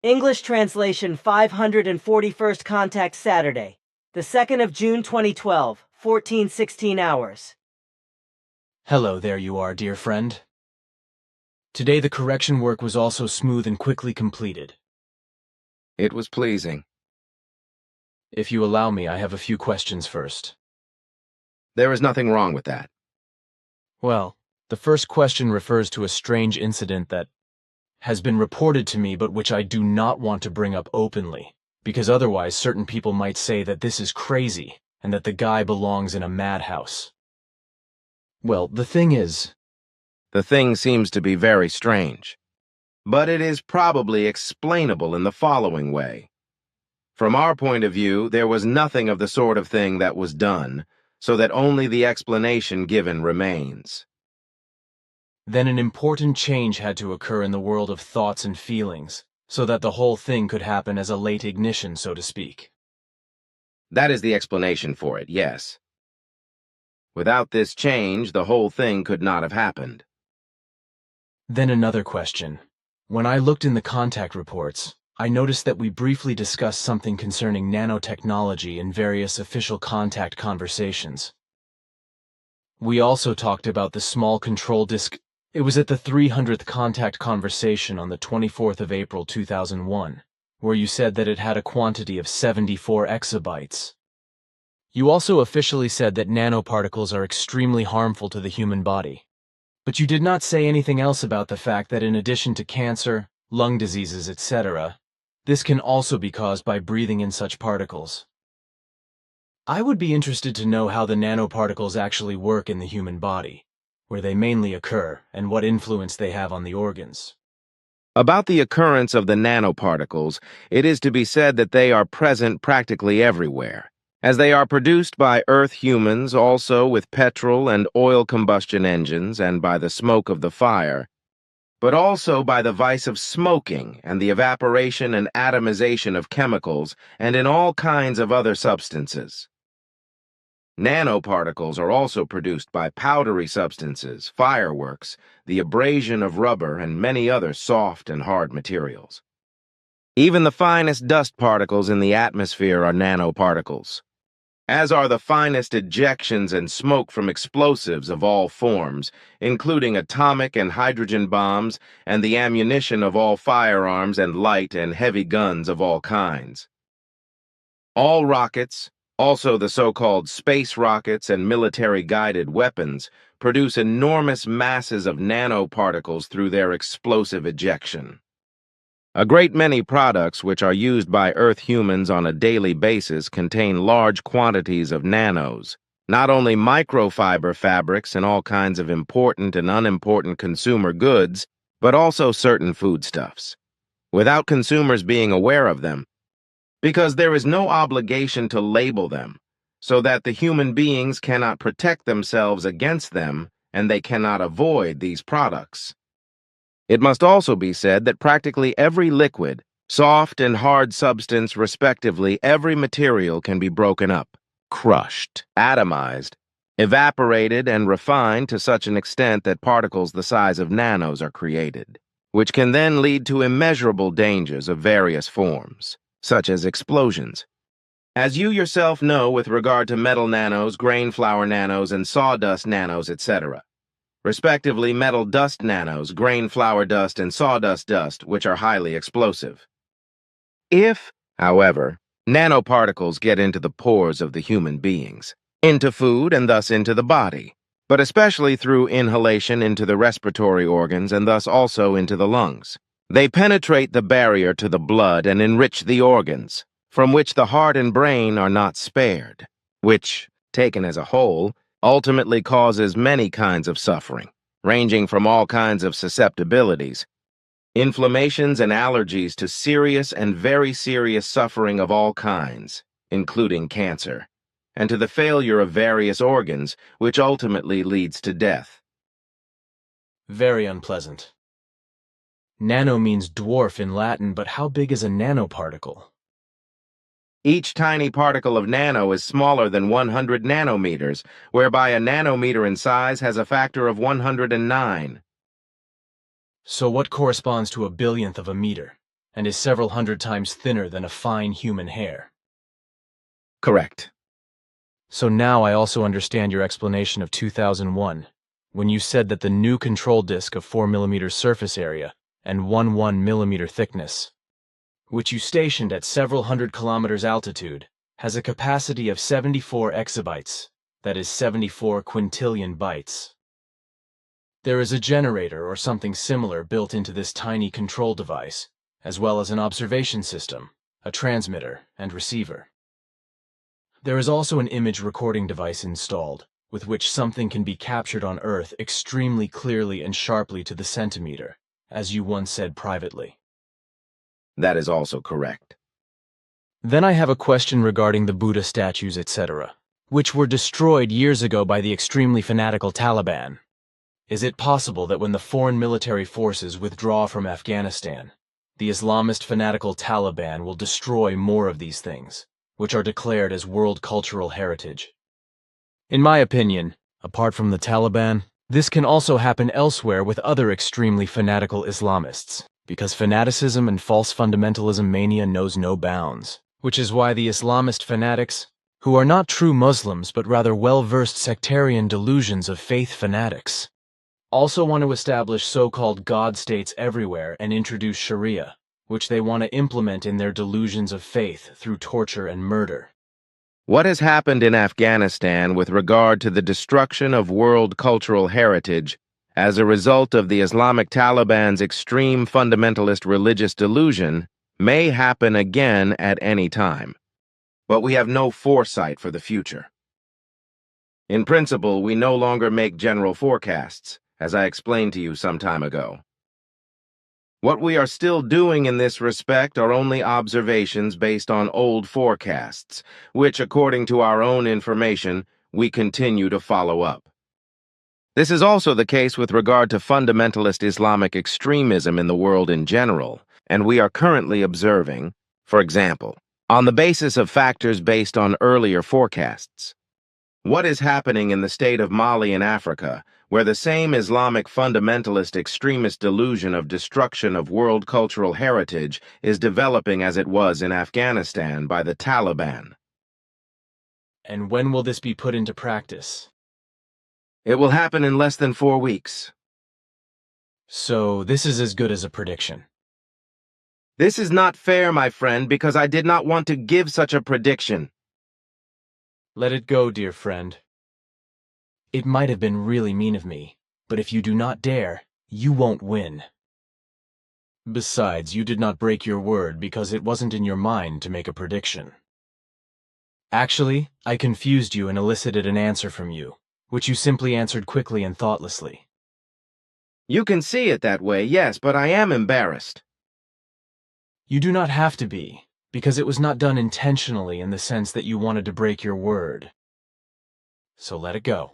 English translation 541st contact Saturday, the 2nd of June 2012, 14:16 hours. Hello, there you are, dear friend. Today the correction work was also smooth and quickly completed. It was pleasing. If you allow me, I have a few questions first. There is nothing wrong with that. Well, the first question refers to a strange incident that has been reported to me but which I do not want to bring up openly, because otherwise certain people might say that this is crazy and that the guy belongs in a madhouse. Well, the thing is, The thing seems to be very strange, but it is probably explainable in the following way. From our point of view, there was nothing of the sort of thing that was done, so that only the explanation given remains. then an important change had to occur in the world of thoughts and feelings, so that the whole thing could happen as a late ignition, so to speak. That is the explanation for it, yes. Without this change, the whole thing could not have happened. Then another question. When I looked in the contact reports, I noticed that we briefly discussed something concerning nanotechnology in various official contact conversations. We also talked about the small control disk. It was at the 300th contact conversation on the 24th of April 2001, where you said that it had a quantity of 74 exabytes. You also officially said that nanoparticles are extremely harmful to the human body. But you did not say anything else about the fact that in addition to cancer, lung diseases, etc., this can also be caused by breathing in such particles. I would be interested to know how the nanoparticles actually work in the human body, where they mainly occur, and what influence they have on the organs. About the occurrence of the nanoparticles, it is to be said that they are present practically everywhere, as they are produced by Earth humans also with petrol and oil combustion engines and by the smoke of the fire, but also by the vice of smoking and the evaporation and atomization of chemicals and in all kinds of other substances. Nanoparticles are also produced by powdery substances, fireworks, the abrasion of rubber, and many other soft and hard materials. Even the finest dust particles in the atmosphere are nanoparticles, as are the finest ejections and smoke from explosives of all forms, including atomic and hydrogen bombs and the ammunition of all firearms and light and heavy guns of all kinds. All rockets, also the so-called space rockets and military-guided weapons, produce enormous masses of nanoparticles through their explosive ejection. A great many products which are used by Earth humans on a daily basis contain large quantities of nanos, not only microfiber fabrics and all kinds of important and unimportant consumer goods, but also certain foodstuffs, without consumers being aware of them, because there is no obligation to label them, so that the human beings cannot protect themselves against them and they cannot avoid these products. It must also be said that practically every liquid, soft and hard substance respectively, every material can be broken up, crushed, atomized, evaporated, and refined to such an extent that particles the size of nanos are created, which can then lead to immeasurable dangers of various forms, such as explosions. As you yourself know with regard to metal nanos, grain flour nanos, and sawdust nanos, etc., respectively metal dust nanos, grain flour dust, and sawdust dust, which are highly explosive. If, however, nanoparticles get into the pores of the human beings, into food and thus into the body, but especially through inhalation into the respiratory organs and thus also into the lungs, they penetrate the barrier to the blood and enrich the organs, from which the heart and brain are not spared, which, taken as a whole, ultimately causes many kinds of suffering, ranging from all kinds of susceptibilities, inflammations and allergies to serious and very serious suffering of all kinds, including cancer, and to the failure of various organs, which ultimately leads to death. Very unpleasant. Nano means dwarf in Latin, but how big is a nanoparticle? Each tiny particle of nano is smaller than 100 nanometers, whereby a nanometer in size has a factor of 109. So what corresponds to a billionth of a meter? and is several hundred times thinner than a fine human hair. Correct. So now I also understand your explanation of 2001, when you said that the new control disk of 4 mm surface area and 11 mm thickness, which you stationed at several hundred kilometers altitude, has a capacity of 74 exabytes, that is 74 quintillion bytes. There is a generator or something similar built into this tiny control device, as well as an observation system, a transmitter, and receiver. There is also an image recording device installed, with which something can be captured on Earth extremely clearly and sharply to the centimeter, as you once said privately. That is also correct. Then I have a question regarding the Buddha statues, etc., which were destroyed years ago by the extremely fanatical Taliban. Is it possible that when the foreign military forces withdraw from Afghanistan, the Islamist fanatical Taliban will destroy more of these things, which are declared as world cultural heritage? In my opinion, apart from the Taliban, this can also happen elsewhere with other extremely fanatical Islamists, because fanaticism and false fundamentalism mania knows no bounds, which is why the Islamist fanatics, who are not true Muslims but rather well-versed sectarian delusions of faith fanatics, also want to establish so-called God states everywhere and introduce Sharia, which they want to implement in their delusions of faith through torture and murder. What has happened in Afghanistan with regard to the destruction of world cultural heritage as a result of the Islamic Taliban's extreme fundamentalist religious delusion may happen again at any time. But we have no foresight for the future. In principle, we no longer make general forecasts, as I explained to you some time ago. What we are still doing in this respect are only observations based on old forecasts, which, according to our own information, we continue to follow up. This is also the case with regard to fundamentalist Islamic extremism in the world in general, and we are currently observing, for example, on the basis of factors based on earlier forecasts. What is happening in the state of Mali in Africa, where the same Islamic fundamentalist extremist delusion of destruction of world cultural heritage is developing as it was in Afghanistan by the Taliban? And when will this be put into practice? It will happen in less than 4 weeks. So this is as good as a prediction. This is not fair, my friend, because I did not want to give such a prediction. Let it go, dear friend. It might have been really mean of me, but if you do not dare, you won't win. Besides, you did not break your word because it wasn't in your mind to make a prediction. Actually, I confused you and elicited an answer from you, which you simply answered quickly and thoughtlessly. You can see it that way, yes, but I am embarrassed. You do not have to be, because it was not done intentionally in the sense that you wanted to break your word. So let it go.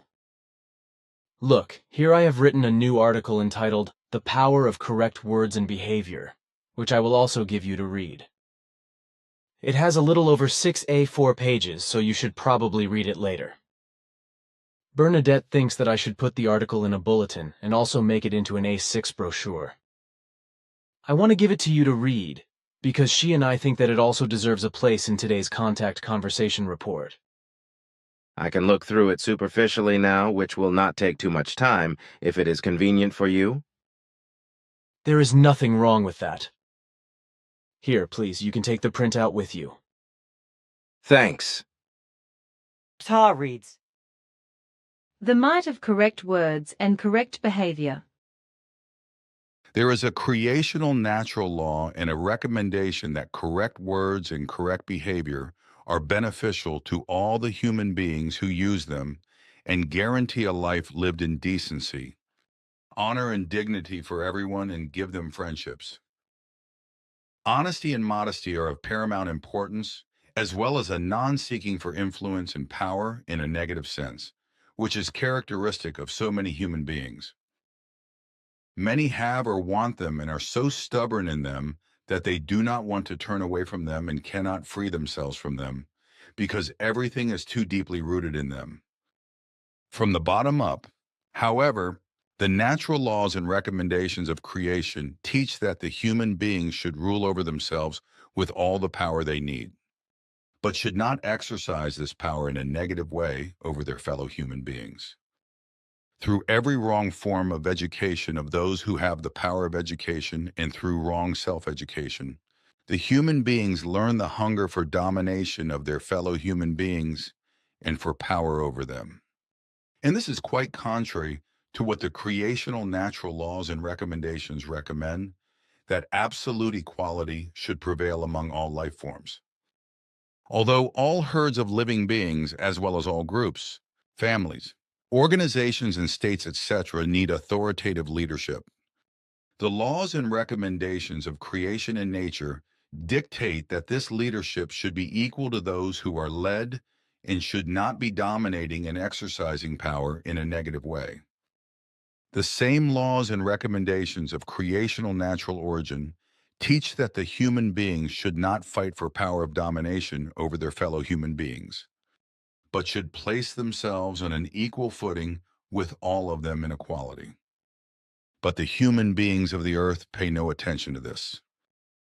Look, here I have written a new article entitled The Power of Correct Words and Behavior, which I will also give you to read. It has a little over 6 A4 pages, so you should probably read it later. Bernadette thinks that I should put the article in a bulletin and also make it into an A6 brochure. I want to give it to you to read, because she and I think that it also deserves a place in today's Contact Conversation report. I can look through it superficially now, which will not take too much time, if it is convenient for you. There is nothing wrong with that. Here, please, you can take the printout with you. Thanks. Ta reads. The might of correct words and correct behavior. There is a creational natural law and a recommendation that correct words and correct behavior are beneficial to all the human beings who use them and guarantee a life lived in decency, honor and dignity for everyone, and give them friendships. Honesty and modesty are of paramount importance, as well as a non-seeking for influence and power in a negative sense, which is characteristic of so many human beings. Many have or want them and are so stubborn in them that they do not want to turn away from them and cannot free themselves from them, because everything is too deeply rooted in them. From the bottom up, however, The natural laws and recommendations of creation teach that the human beings should rule over themselves with all the power they need, but should not exercise this power in a negative way over their fellow human beings. Through every wrong form of education of those who have the power of education and through wrong self-education, the human beings learn the hunger for domination of their fellow human beings and for power over them. And this is quite contrary to what the creational natural laws and recommendations recommend, that absolute equality should prevail among all life forms. Although all herds of living beings, as well as all groups, families, organizations and states, etc., need authoritative leadership, the laws and recommendations of creation and nature dictate that this leadership should be equal to those who are led and should not be dominating and exercising power in a negative way. The same laws and recommendations of creational natural origin teach that the human beings should not fight for power of domination over their fellow human beings, but should place themselves on an equal footing with all of them in equality. But the human beings of the earth pay no attention to this.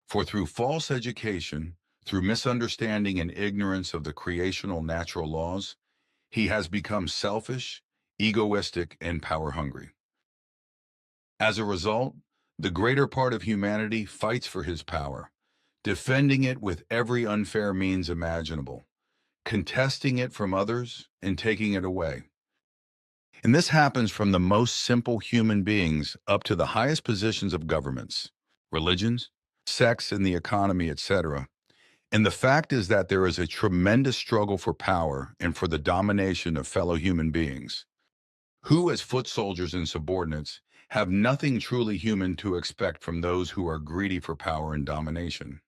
For through false education, through misunderstanding and ignorance of the creational natural laws, he has become selfish, egoistic, and power-hungry. As a result, the greater part of humanity fights for his power, defending it with every unfair means imaginable, contesting it from others and taking it away. And this happens from the most simple human beings up to the highest positions of governments, religions, sects in the economy, etc. And the fact is that there is a tremendous struggle for power and for the domination of fellow human beings, who as foot soldiers and subordinates have nothing truly human to expect from those who are greedy for power and domination.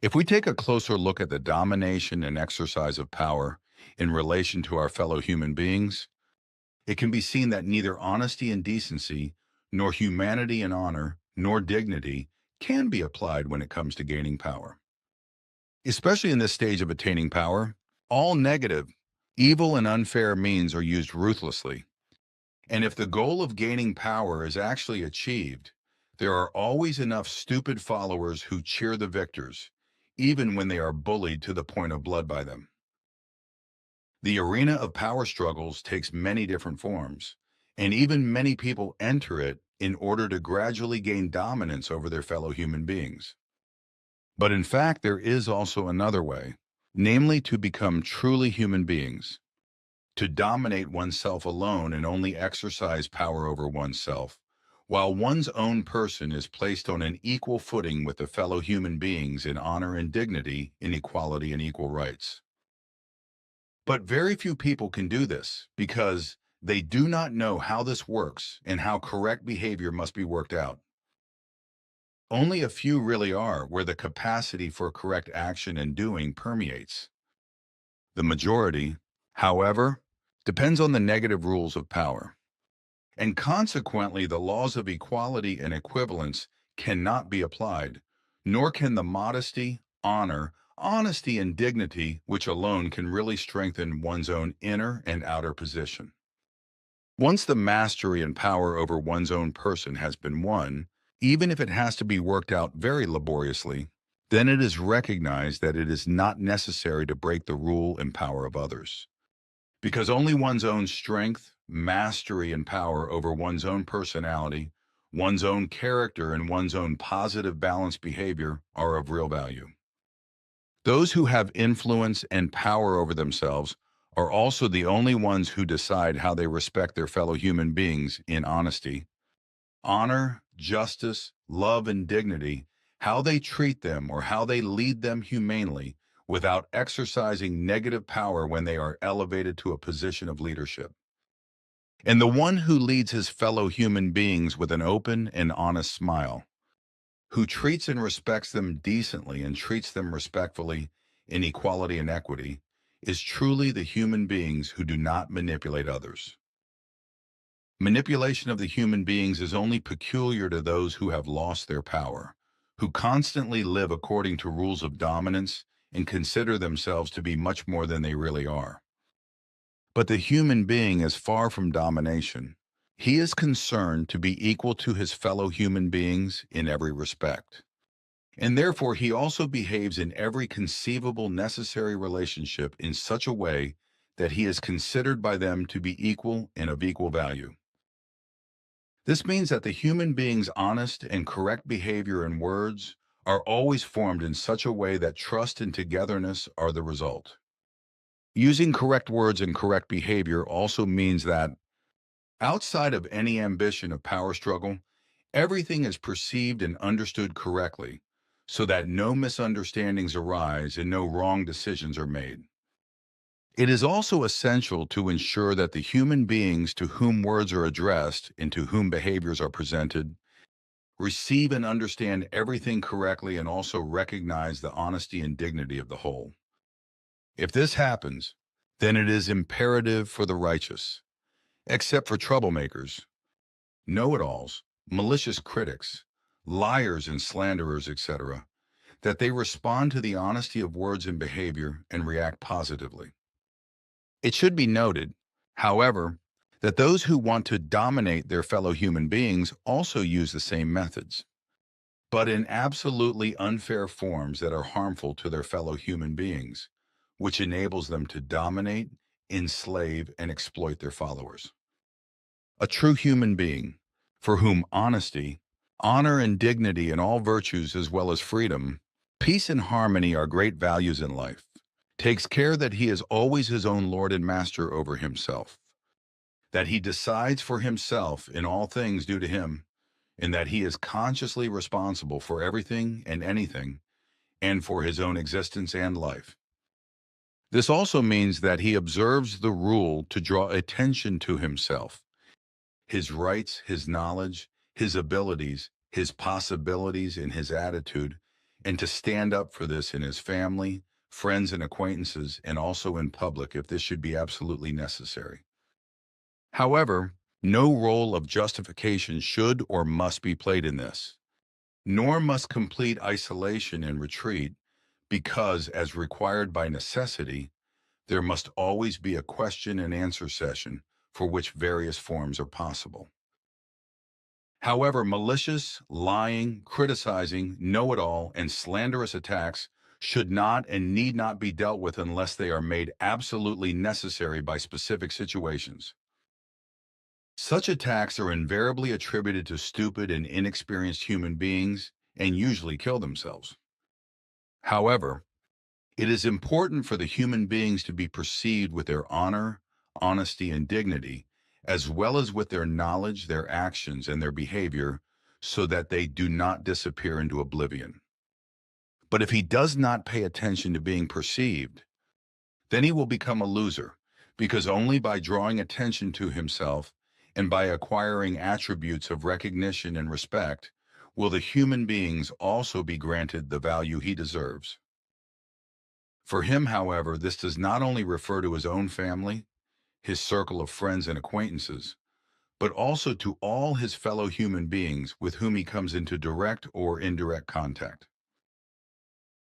If we take a closer look at the domination and exercise of power in relation to our fellow human beings, it can be seen that neither honesty and decency, nor humanity and honor, nor dignity can be applied when it comes to gaining power. Especially in this stage of attaining power, all negative, evil, and unfair means are used ruthlessly. And if the goal of gaining power is actually achieved, there are always enough stupid followers who cheer the victors, even when they are bullied to the point of blood by them. The arena of power struggles takes many different forms, and even many people enter it in order to gradually gain dominance over their fellow human beings. But in fact, there is also another way, namely to become truly human beings, to dominate oneself alone and only exercise power over oneself, while one's own person is placed on an equal footing with the fellow human beings in honor and dignity, in equality and equal rights. But very few people can do this because they do not know how this works and how correct behavior must be worked out. Only a few really are where the capacity for correct action and doing permeates. The majority, however, depends on the negative rules of power. And consequently, the laws of equality and equivalence cannot be applied, nor can the modesty, honor, honesty, and dignity which alone can really strengthen one's own inner and outer position. Once the mastery and power over one's own person has been won, even if it has to be worked out very laboriously, then it is recognized that it is not necessary to break the rule and power of others. Because only one's own strength, mastery, and power over one's own personality, one's own character, and one's own positive balanced behavior are of real value. Those who have influence and power over themselves are also the only ones who decide how they respect their fellow human beings in honesty, honor, justice, love, and dignity, how they treat them or how they lead them humanely without exercising negative power when they are elevated to a position of leadership. And the one who leads his fellow human beings with an open and honest smile, who treats and respects them decently and treats them respectfully in equality and equity, is truly the human beings who do not manipulate others. Manipulation of the human beings is only peculiar to those who have lost their power, who constantly live according to rules of dominance and consider themselves to be much more than they really are. But the human being is far from domination, He is concerned to be equal to his fellow human beings in every respect. And therefore, he also behaves in every conceivable necessary relationship in such a way that he is considered by them to be equal and of equal value. This means that the human being's honest and correct behavior and words are always formed in such a way that trust and togetherness are the result. Using correct words and correct behavior also means that, outside of any ambition of power struggle, everything is perceived and understood correctly, so that no misunderstandings arise and no wrong decisions are made. It is also essential to ensure that the human beings to whom words are addressed and to whom behaviors are presented receive and understand everything correctly and also recognize the honesty and dignity of the whole. If this happens, then it is imperative for the righteous, except for troublemakers, know-it-alls, malicious critics, liars and slanderers, etc., that they respond to the honesty of words and behavior and react positively. It should be noted, however, that those who want to dominate their fellow human beings also use the same methods, but in absolutely unfair forms that are harmful to their fellow human beings, which enables them to dominate, enslave, and exploit their followers. A true human being, for whom honesty, honor, and dignity and all virtues as well as freedom, peace and harmony are great values in life, takes care that he is always his own Lord and Master over himself, that he decides for himself in all things due to him, and that he is consciously responsible for everything and anything, and for his own existence and life. This also means that he observes the rule to draw attention to himself, his rights, his knowledge, his abilities, his possibilities, and his attitude, and to stand up for this in his family, friends, and acquaintances, and also in public if this should be absolutely necessary. However, no role of justification should or must be played in this, nor must complete isolation and retreat, because, as required by necessity, there must always be a question and answer session for which various forms are possible. However, malicious, lying, criticizing, know-it-all, and slanderous attacks should not and need not be dealt with unless they are made absolutely necessary by specific situations. Such attacks are invariably attributed to stupid and inexperienced human beings and usually kill themselves. However, it is important for the human beings to be perceived with their honor, honesty, and dignity, as well as with their knowledge, their actions, and their behavior, so that they do not disappear into oblivion. But if he does not pay attention to being perceived, then he will become a loser, because only by drawing attention to himself and by acquiring attributes of recognition and respect will the human beings also be granted the value he deserves. For him, however, this does not only refer to his own family, his circle of friends and acquaintances, but also to all his fellow human beings with whom he comes into direct or indirect contact.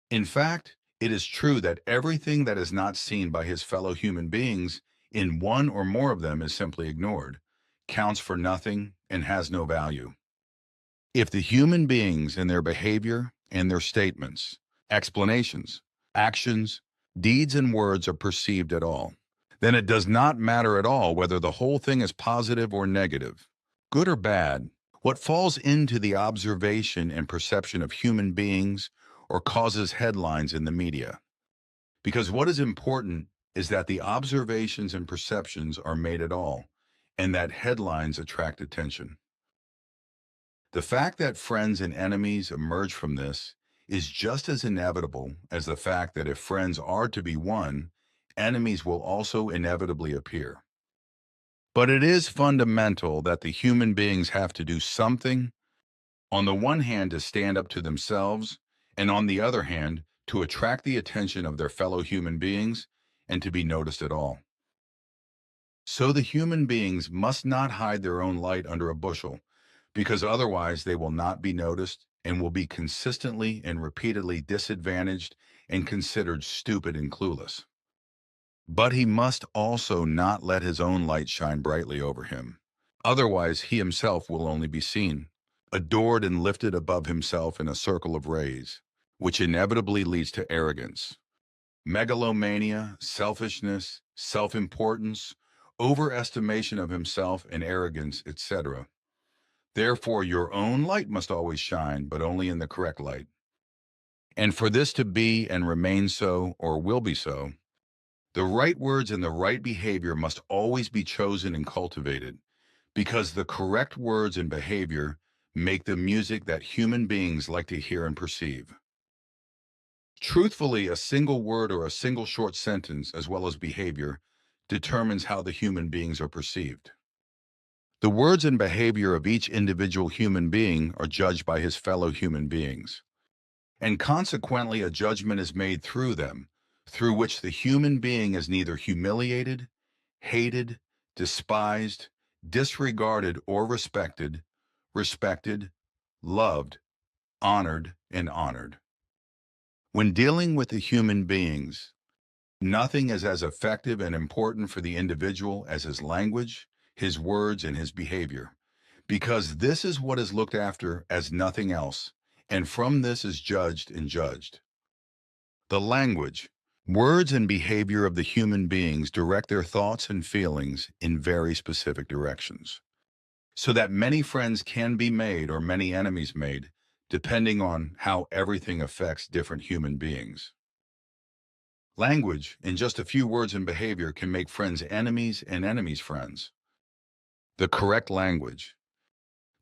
In fact, it is true that everything that is not seen by his fellow human beings in one or more of them is simply ignored, counts for nothing, and has no value. If the human beings in their behavior and their statements, explanations, actions, deeds, and words are perceived at all, then it does not matter at all whether the whole thing is positive or negative, good or bad. What falls into the observation and perception of human beings or causes headlines in the media. Because what is important is that the observations and perceptions are made at all, and that headlines attract attention. The fact that friends and enemies emerge from this is just as inevitable as the fact that if friends are to be won, enemies will also inevitably appear. But it is fundamental that the human beings have to do something, on the one hand to stand up to themselves, and on the other hand to attract the attention of their fellow human beings and to be noticed at all. So the human beings must not hide their own light under a bushel, because otherwise they will not be noticed and will be consistently and repeatedly disadvantaged and considered stupid and clueless. But he must also not let his own light shine brightly over him, Otherwise, he himself will only be seen, adored and lifted above himself in a circle of rays, which inevitably leads to arrogance, megalomania, selfishness, self-importance, overestimation of himself and arrogance, etc. Therefore, your own light must always shine, but only in the correct light. And for this to be and remain so, or will be so, the right words and the right behavior must always be chosen and cultivated, because the correct words and behavior make the music that human beings like to hear and perceive. Truthfully, a single word or a single short sentence, as well as behavior, determines how the human beings are perceived. The words and behavior of each individual human being are judged by his fellow human beings, and consequently a judgment is made through them, through which the human being is neither humiliated, hated, despised, disregarded, or respected, loved, honored, and honored. When dealing with the human beings, nothing is as effective and important for the individual as his language, his words, and his behavior, because this is what is looked after as nothing else, and from this is judged and judged. The language, words, and behavior of the human beings direct their thoughts and feelings in very specific directions, so that many friends can be made or many enemies made, depending on how everything affects different human beings. Language, in just a few words and behavior, can make friends enemies and enemies friends. The correct language,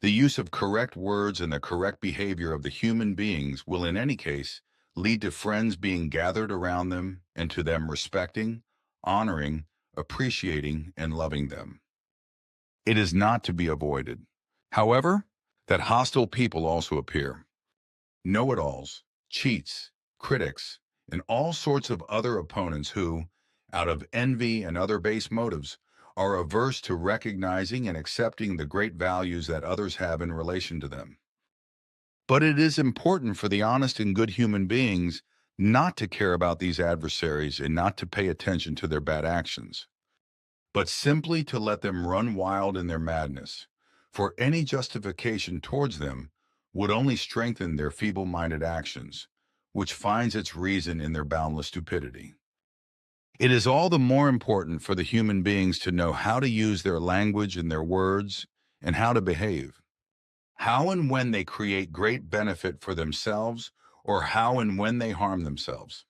the use of correct words and the correct behavior of the human beings will in any case lead to friends being gathered around them and to them respecting, honoring, appreciating, and loving them. It is not to be avoided, however, that hostile people also appear. Know-it-alls, cheats, critics, and all sorts of other opponents who, out of envy and other base motives, are averse to recognizing and accepting the great values that others have in relation to them. But it is important for the honest and good human beings not to care about these adversaries and not to pay attention to their bad actions, but simply to let them run wild in their madness, for any justification towards them would only strengthen their feeble-minded actions, which finds its reason in their boundless stupidity. It is all the more important for the human beings to know how to use their language and their words and how to behave, how and when they create great benefit for themselves or how and when they harm themselves.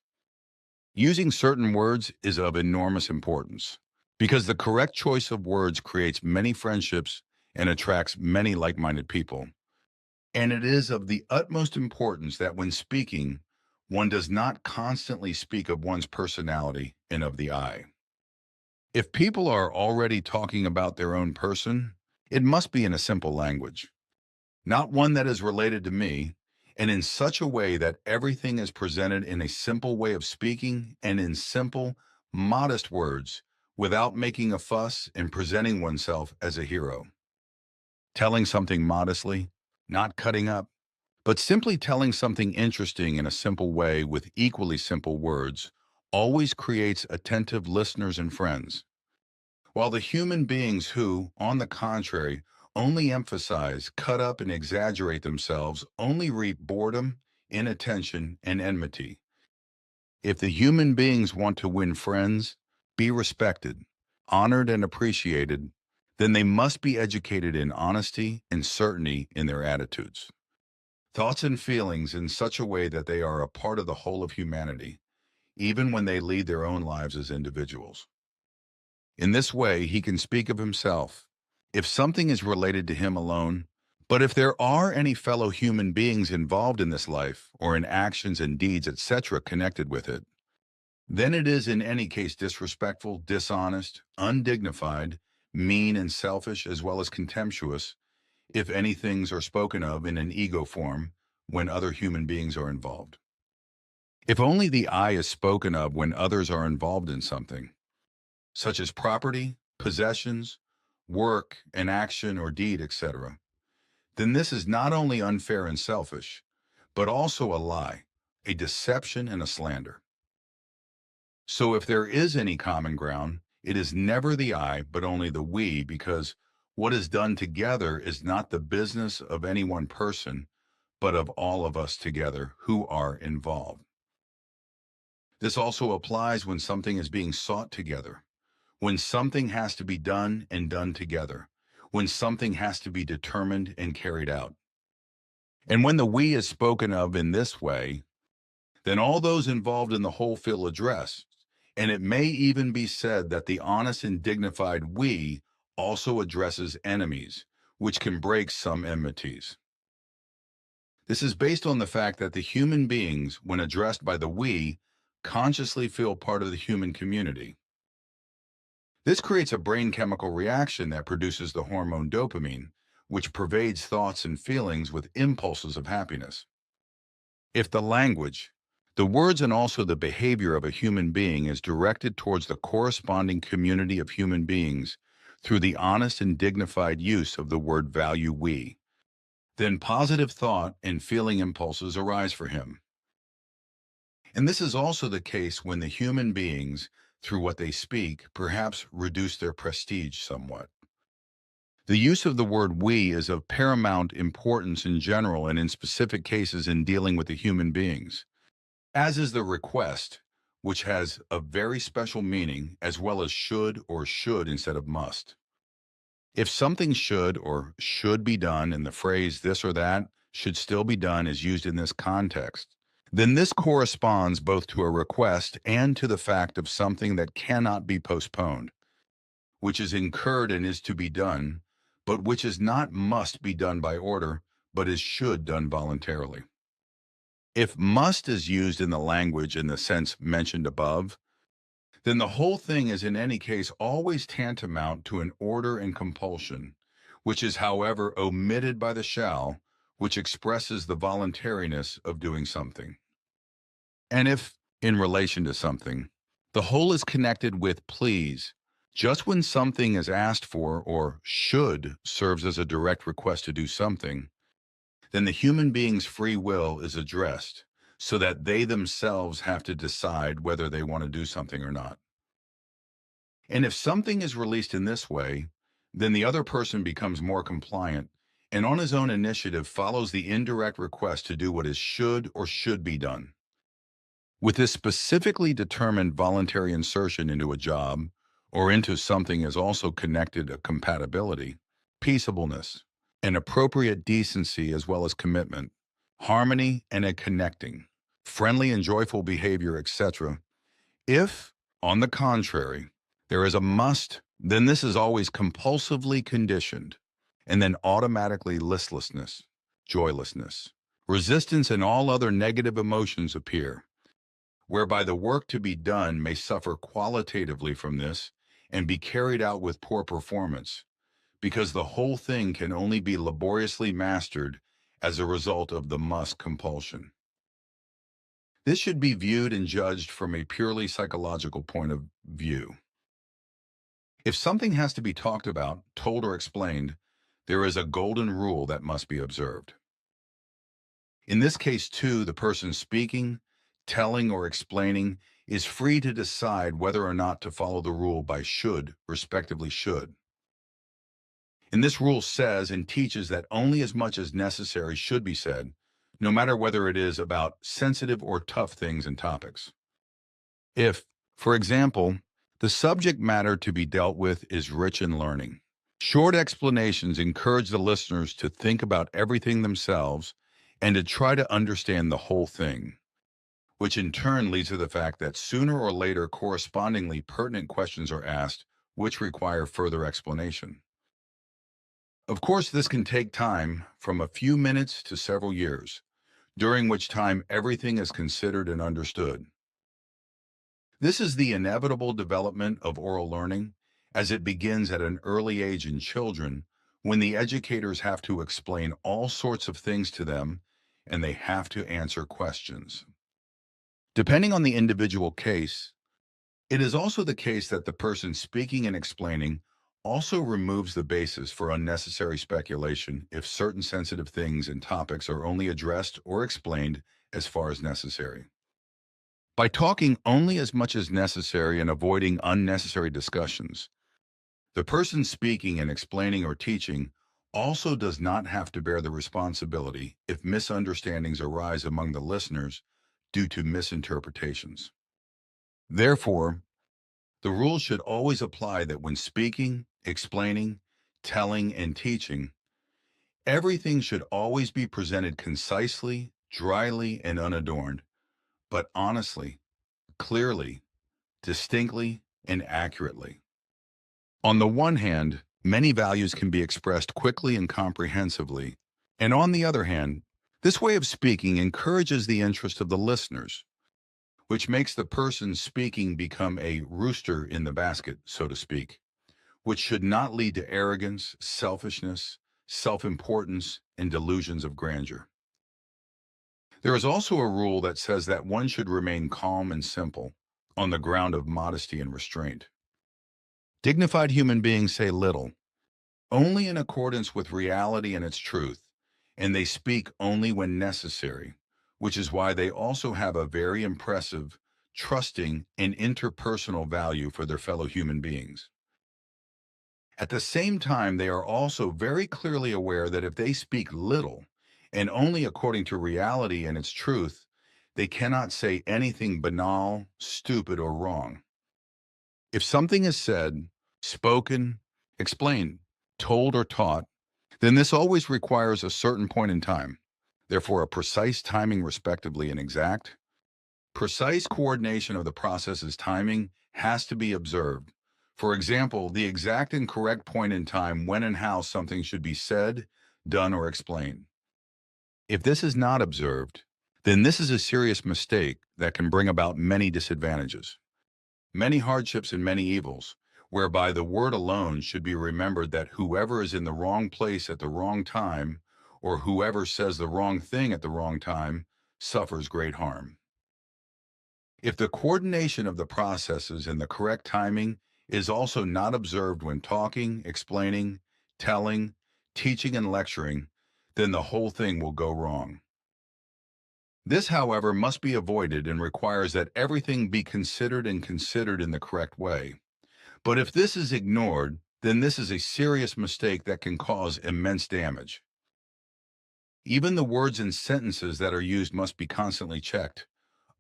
Using certain words is of enormous importance, because the correct choice of words creates many friendships and attracts many like-minded people. And it is of the utmost importance that when speaking, one does not constantly speak of one's personality and of the I. If people are already talking about their own person, it must be in a simple language, not one that is related to me, and in such a way that everything is presented in a simple way of speaking and in simple, modest words, without making a fuss and presenting oneself as a hero. Telling something modestly, not cutting up, but simply telling something interesting in a simple way with equally simple words always creates attentive listeners and friends. While the human beings who, on the contrary, only emphasize, cut up, and exaggerate themselves only reap boredom, inattention, and enmity. If the human beings want to win friends, be respected, honored, and appreciated, then they must be educated in honesty and certainty in their attitudes, thoughts, and feelings in such a way that they are a part of the whole of humanity, even when they lead their own lives as individuals. In this way, he can speak of himself, if something is related to him alone, but if there are any fellow human beings involved in this life, or in actions and deeds, etc., connected with it, then it is in any case disrespectful, dishonest, undignified, mean, and selfish, as well as contemptuous, if any things are spoken of in an ego form when other human beings are involved. If only the I is spoken of when others are involved in something, such as property, possessions, work, an action or deed, etc., then this is not only unfair and selfish, but also a lie, a deception, and a slander. So if there is any common ground, it is never the I, but only the we, because What is done together is not the business of any one person, but of all of us together who are involved. This also applies when something is being sought together, when something has to be done and done together, when something has to be determined and carried out. And when the we is spoken of in this way, then all those involved in the whole feel addressed, and it may even be said that the honest and dignified we also addresses enemies, which can break some enmities. This is based on the fact that the human beings, when addressed by the we, consciously feel part of the human community. This creates a brain chemical reaction that produces the hormone dopamine, which pervades thoughts and feelings with impulses of happiness. If the language, the words and also the behavior of a human being is directed towards the corresponding community of human beings through the honest and dignified use of the word value we, then positive thought and feeling impulses arise for him. And this is also the case when the human beings, through what they speak, perhaps reduce their prestige somewhat. The use of the word we is of paramount importance in general and in specific cases in dealing with the human beings, as is the request, which has a very special meaning, as well as should or should instead of must. If something should or should be done and the phrase this or that should still be done is used in this context, then this corresponds both to a request and to the fact of something that cannot be postponed, which is incurred and is to be done, but which is not must be done by order, but is should done voluntarily. If must is used in the language in the sense mentioned above, then the whole thing is in any case always tantamount to an order and compulsion, which is, however, omitted by the shall, which expresses the voluntariness of doing something. And if, in relation to something, the whole is connected with please, just when something is asked for or should serves as a direct request to do something, then the human being's free will is addressed so that they themselves have to decide whether they want to do something or not. And if something is released in this way, then the other person becomes more compliant and on his own initiative follows the indirect request to do what is should or should be done. With this specifically determined voluntary insertion into a job or into something is also connected a compatibility, peaceableness, an appropriate decency as well as commitment, harmony and a connecting, friendly and joyful behavior, etc. If, on the contrary, there is a must, then this is always compulsively conditioned, and then automatically listlessness, joylessness, resistance, and all other negative emotions appear, whereby the work to be done may suffer qualitatively from this and be carried out with poor performance, because the whole thing can only be laboriously mastered as a result of the must compulsion. This should be viewed and judged from a purely psychological point of view. If something has to be talked about, told, or explained, there is a golden rule that must be observed. In this case, too, the person speaking, telling, or explaining is free to decide whether or not to follow the rule by should, respectively should. And this rule says and teaches that only as much as necessary should be said, no matter whether it is about sensitive or tough things and topics. If, for example, the subject matter to be dealt with is rich in learning, short explanations encourage the listeners to think about everything themselves and to try to understand the whole thing, which in turn leads to the fact that sooner or later correspondingly pertinent questions are asked which require further explanation. Of course, this can take time from a few minutes to several years, during which time everything is considered and understood. This is the inevitable development of oral learning, as it begins at an early age in children, when the educators have to explain all sorts of things to them, and they have to answer questions. Depending on the individual case, it is also the case that the person speaking and explaining also removes the basis for unnecessary speculation if certain sensitive things and topics are only addressed or explained as far as necessary. By talking only as much as necessary and avoiding unnecessary discussions, The person speaking and explaining or teaching also does not have to bear the responsibility if misunderstandings arise among the listeners due to misinterpretations. Therefore, the rule should always apply that when speaking, explaining, telling, and teaching, everything should always be presented concisely, dryly, and unadorned, but honestly, clearly, distinctly, and accurately. On the one hand, many values can be expressed quickly and comprehensively, and on the other hand, this way of speaking encourages the interest of the listeners, which makes the person speaking become a rooster in the basket, so to speak, which should not lead to arrogance, selfishness, self-importance, and delusions of grandeur. There is also a rule that says that one should remain calm and simple on the ground of modesty and restraint. Dignified human beings say little, only in accordance with reality and its truth, and they speak only when necessary, which is why they also have a very impressive, trusting, and interpersonal value for their fellow human beings. At the same time, they are also very clearly aware that if they speak little, and only according to reality and its truth, they cannot say anything banal, stupid, or wrong. If something is said, spoken, explained, told, or taught, then this always requires a certain point in time, therefore a precise timing respectively and exact. Precise coordination of the process's timing has to be observed. For example, the exact and correct point in time when and how something should be said, done, or explained. If this is not observed, then this is a serious mistake that can bring about many disadvantages, many hardships, and many evils, whereby the word alone should be remembered that whoever is in the wrong place at the wrong time, or whoever says the wrong thing at the wrong time, suffers great harm. If the coordination of the processes and the correct timing is also not observed when talking, explaining, telling, teaching, and lecturing, then the whole thing will go wrong. This, however, must be avoided and requires that everything be considered in the correct way. But if this is ignored, then this is a serious mistake that can cause immense damage. Even the words and sentences that are used must be constantly checked.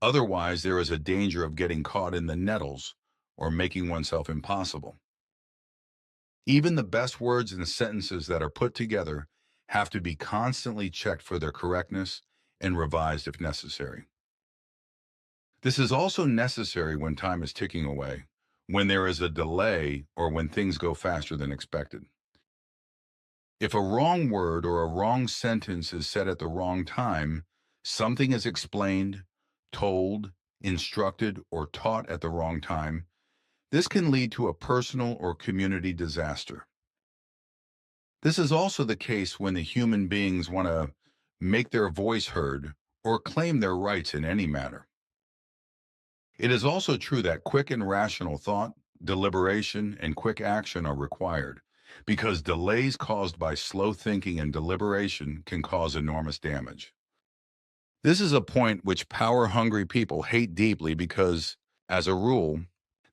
Otherwise, there is a danger of getting caught in the nettles or making oneself impossible. Even the best words and sentences that are put together have to be constantly checked for their correctness and revised if necessary. This is also necessary when time is ticking away, when there is a delay, or when things go faster than expected. If a wrong word or a wrong sentence is said at the wrong time, something is explained, told, instructed, or taught at the wrong time, this can lead to a personal or community disaster. This is also the case when the human beings want to make their voice heard or claim their rights in any matter. It is also true that quick and rational thought, deliberation, and quick action are required, because delays caused by slow thinking and deliberation can cause enormous damage. This is a point which power-hungry people hate deeply because, as a rule,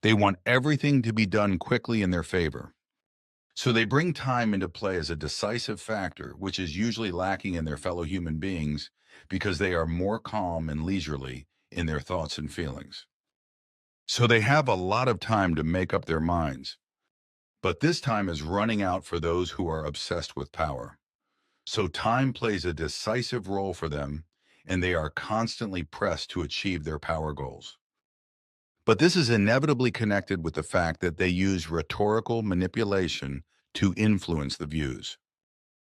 they want everything to be done quickly in their favor. So they bring time into play as a decisive factor, which is usually lacking in their fellow human beings because they are more calm and leisurely in their thoughts and feelings. So they have a lot of time to make up their minds. But this time is running out for those who are obsessed with power. So time plays a decisive role for them, and they are constantly pressed to achieve their power goals. But this is inevitably connected with the fact that they use rhetorical manipulation to influence the views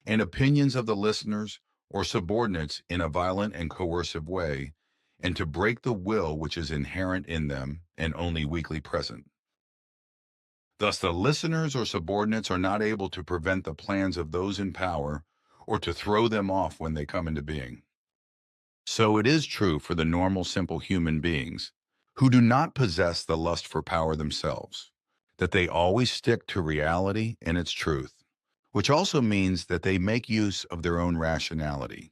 and opinions of the listeners or subordinates in a violent and coercive way, and to break the will which is inherent in them and only weakly present. Thus, the listeners or subordinates are not able to prevent the plans of those in power or to throw them off when they come into being. So it is true for the normal, simple human beings who do not possess the lust for power themselves, that they always stick to reality and its truth, which also means that they make use of their own rationality,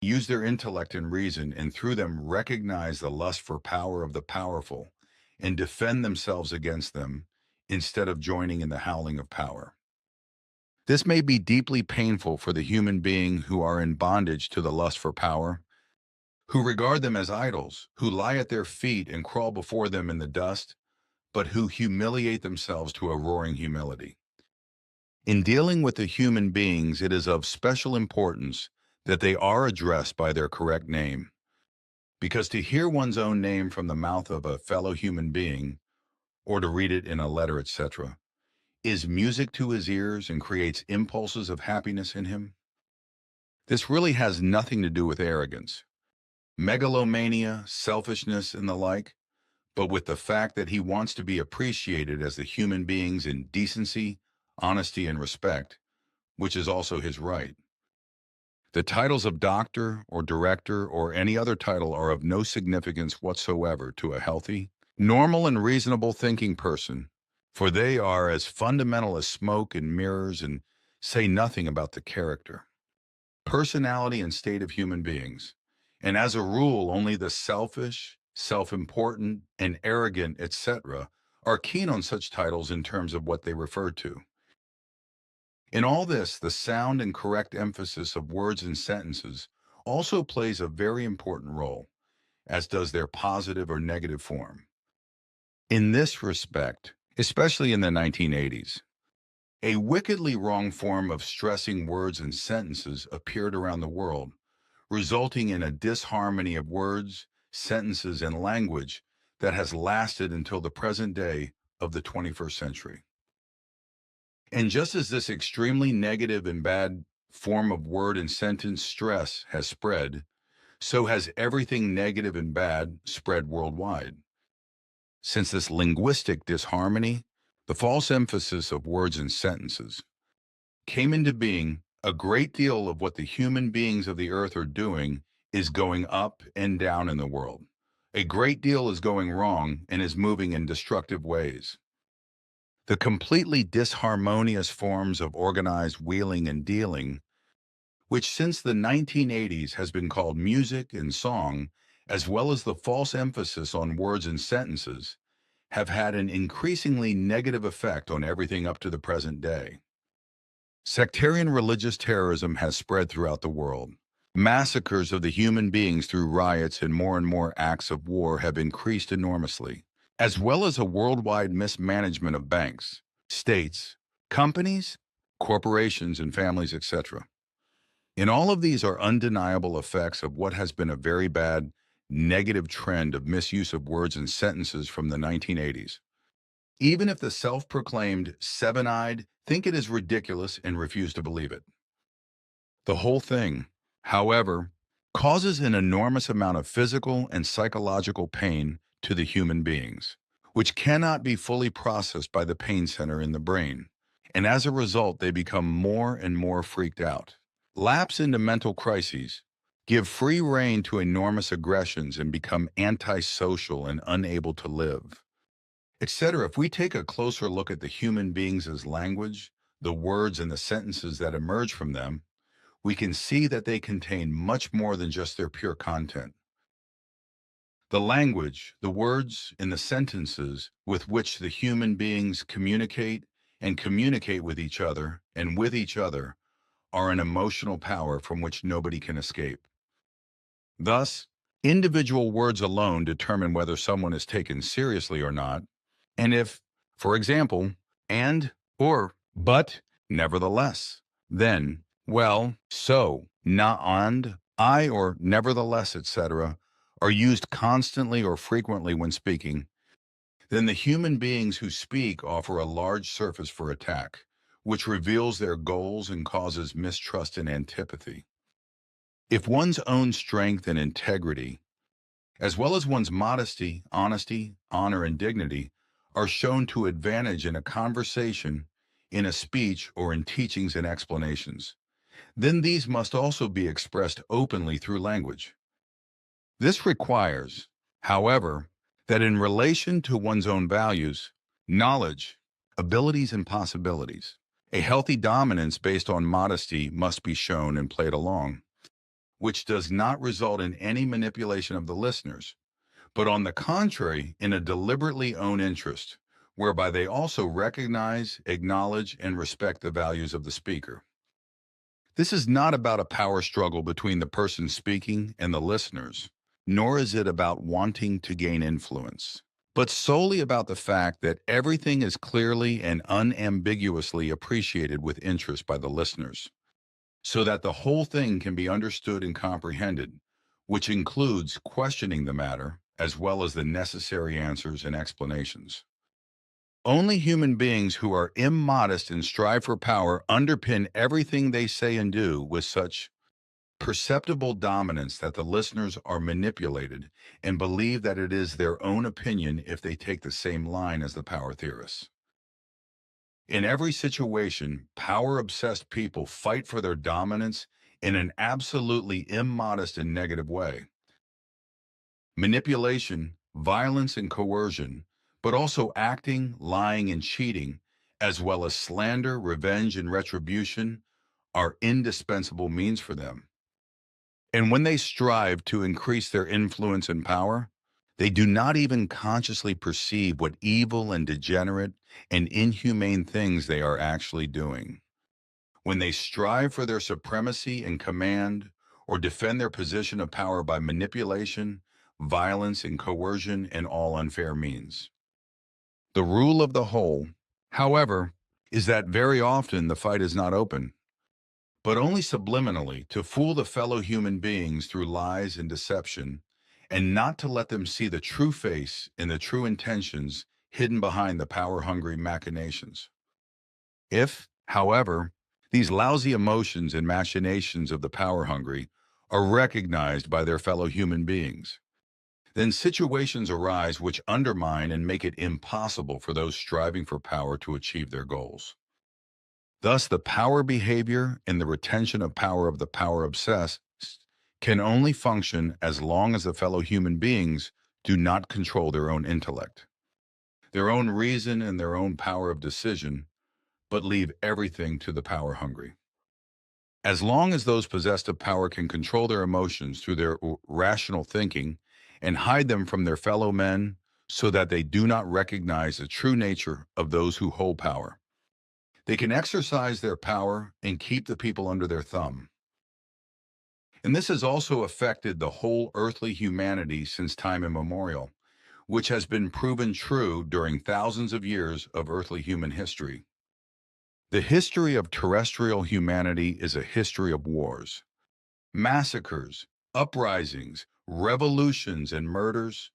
use their intellect and reason, and through them recognize the lust for power of the powerful and defend themselves against them instead of joining in the howling of power. This may be deeply painful for the human being who are in bondage to the lust for power, who regard them as idols, who lie at their feet and crawl before them in the dust, but who humiliate themselves to a roaring humility. In dealing with the human beings, it is of special importance that they are addressed by their correct name, because to hear one's own name from the mouth of a fellow human being, or to read it in a letter, etc., is music to his ears and creates impulses of happiness in him. This really has nothing to do with arrogance, megalomania, selfishness, and the like, but with the fact that he wants to be appreciated as the human beings in decency, honesty, and respect, which is also his right. The titles of doctor or director or any other title are of no significance whatsoever to a healthy, normal, and reasonable thinking person, for they are as fundamental as smoke and mirrors and say nothing about the character, personality, and state of human beings. And as a rule, only the selfish, self-important, and arrogant, etc., are keen on such titles in terms of what they refer to. In all this, the sound and correct emphasis of words and sentences also plays a very important role, as does their positive or negative form. In this respect, especially in the 1980s, a wickedly wrong form of stressing words and sentences appeared around the world, resulting in a disharmony of words, sentences, and language that has lasted until the present day of the 21st century. And just as this extremely negative and bad form of word and sentence stress has spread, so has everything negative and bad spread worldwide. Since this linguistic disharmony, the false emphasis of words and sentences, came into being, a great deal of what the human beings of the earth are doing is going up and down in the world. A great deal is going wrong and is moving in destructive ways. The completely disharmonious forms of organized wheeling and dealing, which since the 1980s has been called music and song, as well as the false emphasis on words and sentences, have had an increasingly negative effect on everything up to the present day. Sectarian religious terrorism has spread throughout the world. Massacres of the human beings through riots and more acts of war have increased enormously, as well as a worldwide mismanagement of banks, states, companies, corporations, and families, etc. And all of these are undeniable effects of what has been a very bad, negative trend of misuse of words and sentences from the 1980s. Even if the self-proclaimed seven-eyed think it is ridiculous and refuse to believe it. The whole thing, however, causes an enormous amount of physical and psychological pain to the human beings, which cannot be fully processed by the pain center in the brain. And as a result, they become more and more freaked out, lapse into mental crises, give free rein to enormous aggressions, and become antisocial and unable to live, etc. If we take a closer look at the human beings as language, the words and the sentences that emerge from them, we can see that they contain much more than just their pure content. The language, the words, and the sentences with which the human beings communicate and communicate with each other and with each other are an emotional power from which nobody can escape. Thus, individual words alone determine whether someone is taken seriously or not, and if, for example, and, or, but, nevertheless, then, well, so, not and, I, or nevertheless, etc., are used constantly or frequently when speaking, then the human beings who speak offer a large surface for attack, which reveals their goals and causes mistrust and antipathy. If one's own strength and integrity, as well as one's modesty, honesty, honor, and dignity, are shown to advantage in a conversation, in a speech, or in teachings and explanations, then these must also be expressed openly through language. This requires, however, that in relation to one's own values, knowledge, abilities, and possibilities, a healthy dominance based on modesty must be shown and played along, which does not result in any manipulation of the listeners, but on the contrary, in a deliberately own interest, whereby they also recognize, acknowledge, and respect the values of the speaker. This is not about a power struggle between the person speaking and the listeners, nor is it about wanting to gain influence, but solely about the fact that everything is clearly and unambiguously appreciated with interest by the listeners, so that the whole thing can be understood and comprehended, which includes questioning the matter as well as the necessary answers and explanations. Only human beings who are immodest and strive for power underpin everything they say and do with such perceptible dominance that the listeners are manipulated and believe that it is their own opinion if they take the same line as the power theorists. In every situation, power-obsessed people fight for their dominance in an absolutely immodest and negative way. Manipulation, violence, and coercion, but also acting, lying, and cheating, as well as slander, revenge, and retribution, are indispensable means for them. And when they strive to increase their influence and power, they do not even consciously perceive what evil and degenerate and inhumane things they are actually doing. When they strive for their supremacy and command, or defend their position of power by manipulation, violence, and coercion and all unfair means. The rule of the whole, however, is that very often the fight is not open, but only subliminally to fool the fellow human beings through lies and deception, and not to let them see the true face and the true intentions hidden behind the power-hungry machinations. If, however, these lousy emotions and machinations of the power-hungry are recognized by their fellow human beings, then situations arise which undermine and make it impossible for those striving for power to achieve their goals. Thus, the power behavior and the retention of power of the power-obsessed can only function as long as the fellow human beings do not control their own intellect, their own reason, and their own power of decision, but leave everything to the power-hungry. As long as those possessed of power can control their emotions through their rational thinking and hide them from their fellow men so that they do not recognize the true nature of those who hold power, they can exercise their power and keep the people under their thumb. And this has also affected the whole earthly humanity since time immemorial, which has been proven true during thousands of years of earthly human history. The history of terrestrial humanity is a history of wars, massacres, uprisings, revolutions and murders,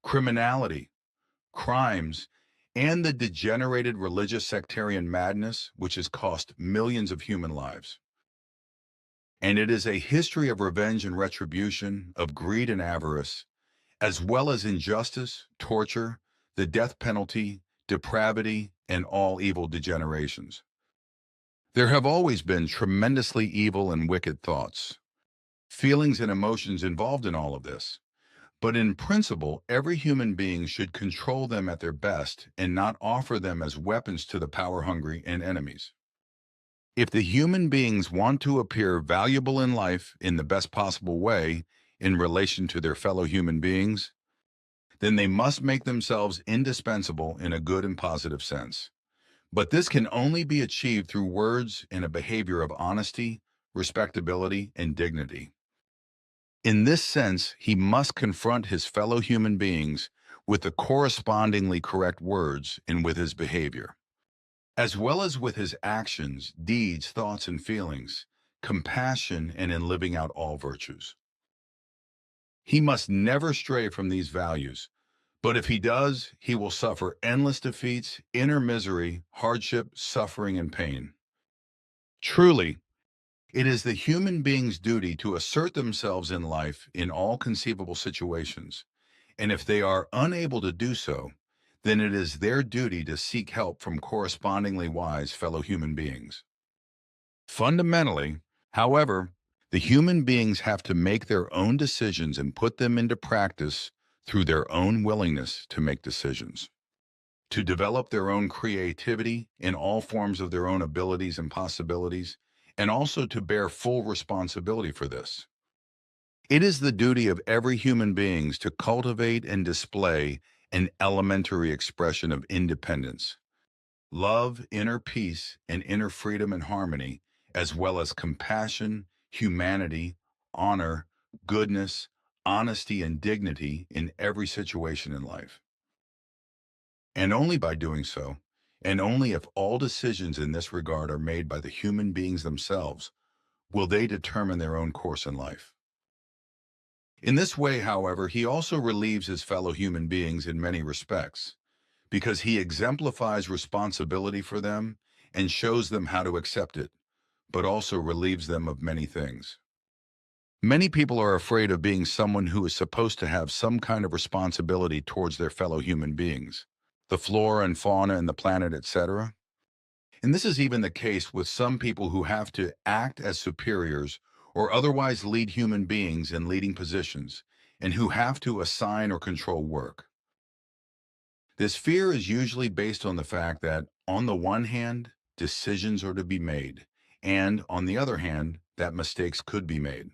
criminality, crimes, and the degenerated religious sectarian madness which has cost millions of human lives. And it is a history of revenge and retribution, of greed and avarice, as well as injustice, torture, the death penalty, depravity, and all evil degenerations. There have always been tremendously evil and wicked thoughts, feelings and emotions involved in all of this. But in principle, every human being should control them at their best and not offer them as weapons to the power-hungry and enemies. If the human beings want to appear valuable in life in the best possible way in relation to their fellow human beings, then they must make themselves indispensable in a good and positive sense. But this can only be achieved through words and a behavior of honesty, respectability, and dignity. In this sense, he must confront his fellow human beings with the correspondingly correct words and with his behavior, as well as with his actions, deeds, thoughts, and feelings, compassion, and in living out all virtues. He must never stray from these values, but if he does, he will suffer endless defeats, inner misery, hardship, suffering, and pain. Truly, it is the human being's duty to assert themselves in life in all conceivable situations, and if they are unable to do so, then it is their duty to seek help from correspondingly wise fellow human beings. Fundamentally, however, the human beings have to make their own decisions and put them into practice through their own willingness to make decisions, to develop their own creativity in all forms of their own abilities and possibilities, and also to bear full responsibility for this. It is the duty of every human being to cultivate and display an elementary expression of independence. Love, inner peace, and inner freedom and harmony, as well as compassion, humanity, honor, goodness, honesty, and dignity in every situation in life. And only by doing so, and only if all decisions in this regard are made by the human beings themselves, will they determine their own course in life. In this way, however, he also relieves his fellow human beings in many respects, because he exemplifies responsibility for them and shows them how to accept it, but also relieves them of many things. Many people are afraid of being someone who is supposed to have some kind of responsibility towards their fellow human beings, the flora and fauna and the planet, etc. And this is even the case with some people who have to act as superiors or otherwise lead human beings in leading positions, and who have to assign or control work. This fear is usually based on the fact that, on the one hand, decisions are to be made, and on the other hand, that mistakes could be made.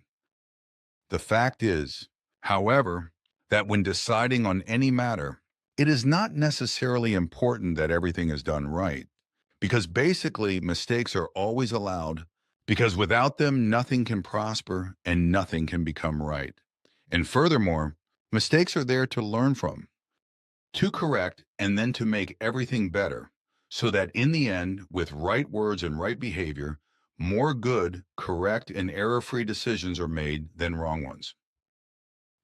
The fact is, however, that when deciding on any matter, it is not necessarily important that everything is done right, because basically mistakes are always allowed, because without them, nothing can prosper and nothing can become right. And furthermore, mistakes are there to learn from, to correct, and then to make everything better, so that in the end, with right words and right behavior, more good, correct, and error-free decisions are made than wrong ones.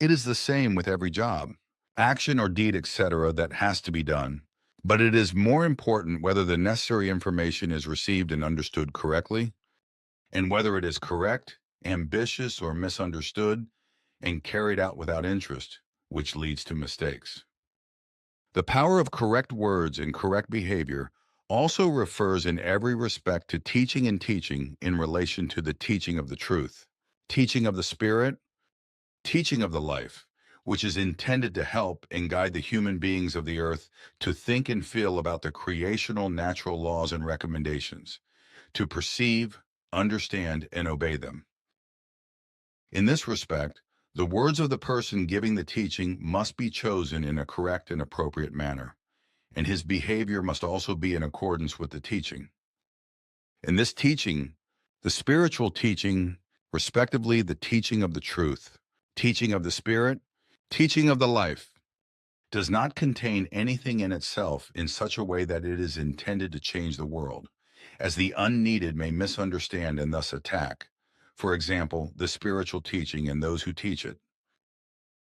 It is the same with every job, action or deed, etc., that has to be done, but it is more important whether the necessary information is received and understood correctly, and whether it is correct, ambitious, or misunderstood, and carried out without interest, which leads to mistakes. The power of correct words and correct behavior also refers in every respect to teaching and teaching in relation to the teaching of the truth, teaching of the spirit, teaching of the life, which is intended to help and guide the human beings of the earth to think and feel about the creational natural laws and recommendations, to perceive, understand, and obey them. In this respect, the words of the person giving the teaching must be chosen in a correct and appropriate manner, and his behavior must also be in accordance with the teaching. In this teaching, the spiritual teaching, respectively the teaching of the truth, teaching of the spirit, teaching of the life, does not contain anything in itself in such a way that it is intended to change the world, as the unneeded may misunderstand and thus attack, for example, the spiritual teaching and those who teach it.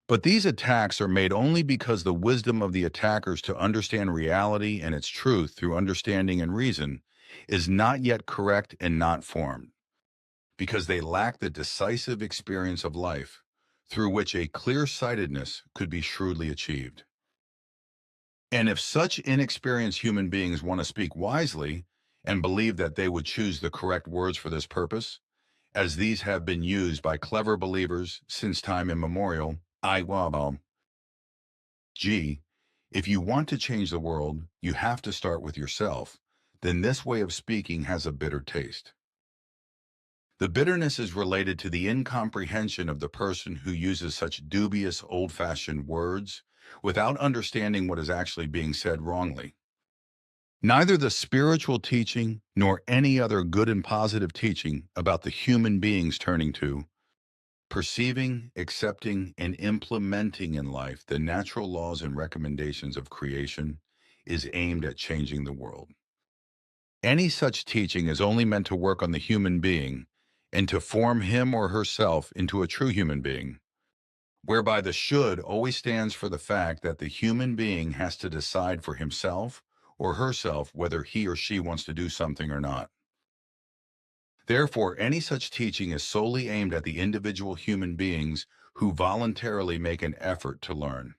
But these attacks are made only because the wisdom of the attackers to understand reality and its truth through understanding and reason is not yet correct and not formed, because they lack the decisive experience of life through which a clear-sightedness could be shrewdly achieved. And if such inexperienced human beings want to speak wisely and believe that they would choose the correct words for this purpose, as these have been used by clever believers since time immemorial, if you want to change the world, you have to start with yourself, then this way of speaking has a bitter taste. The bitterness is related to the incomprehension of the person who uses such dubious, old-fashioned words without understanding what is actually being said wrongly. Neither the spiritual teaching nor any other good and positive teaching about the human beings turning to, perceiving, accepting, and implementing in life the natural laws and recommendations of creation is aimed at changing the world. Any such teaching is only meant to work on the human being and to form him or herself into a true human being, whereby the should always stands for the fact that the human being has to decide for himself or herself whether he or she wants to do something or not. Therefore, any such teaching is solely aimed at the individual human beings who voluntarily make an effort to learn.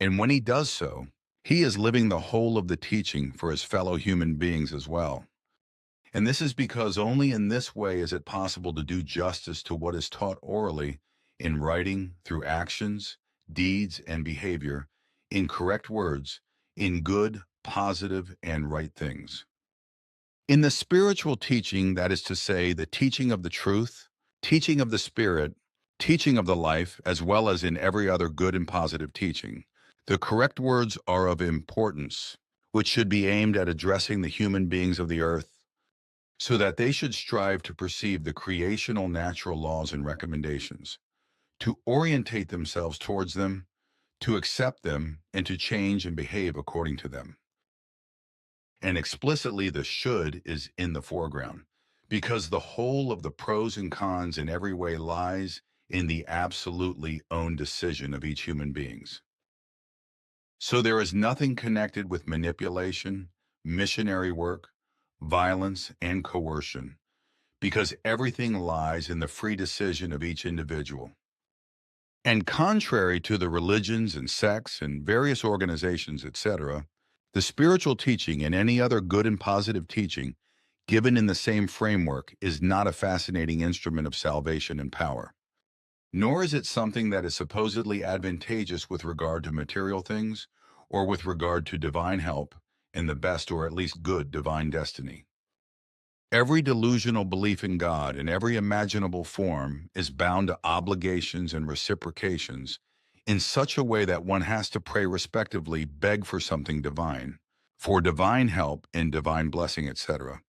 And when he does so, he is living the whole of the teaching for his fellow human beings as well. And this is because only in this way is it possible to do justice to what is taught orally, in writing, through actions, deeds, and behavior, in correct words, in good, positive, and right things. In the spiritual teaching, that is to say, the teaching of the truth, teaching of the spirit, teaching of the life, as well as in every other good and positive teaching, The correct words are of importance, which should be aimed at addressing the human beings of the earth, so that they should strive to perceive the creational natural laws and recommendations, to orientate themselves towards them, to accept them, and to change and behave according to them. And explicitly, the should is in the foreground, because the whole of the pros and cons in every way lies in the absolutely own decision of each human beings. So there is nothing connected with manipulation, missionary work, violence, and coercion, because everything lies in the free decision of each individual. And contrary to the religions and sects and various organizations, etc., the spiritual teaching and any other good and positive teaching given in the same framework is not a fascinating instrument of salvation and power. Nor is it something that is supposedly advantageous with regard to material things or with regard to divine help and the best or at least good divine destiny. Every delusional belief in God in every imaginable form is bound to obligations and reciprocations in such a way that one has to pray respectively, beg for something divine, for divine help and divine blessing, etc.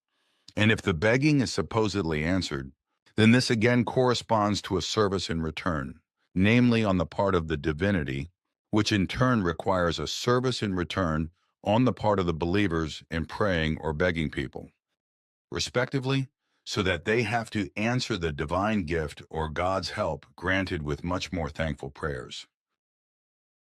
And if the begging is supposedly answered, then this again corresponds to a service in return, namely on the part of the divinity, which in turn requires a service in return on the part of the believers in praying or begging people, respectively, so that they have to answer the divine gift or God's help granted with much more thankful prayers.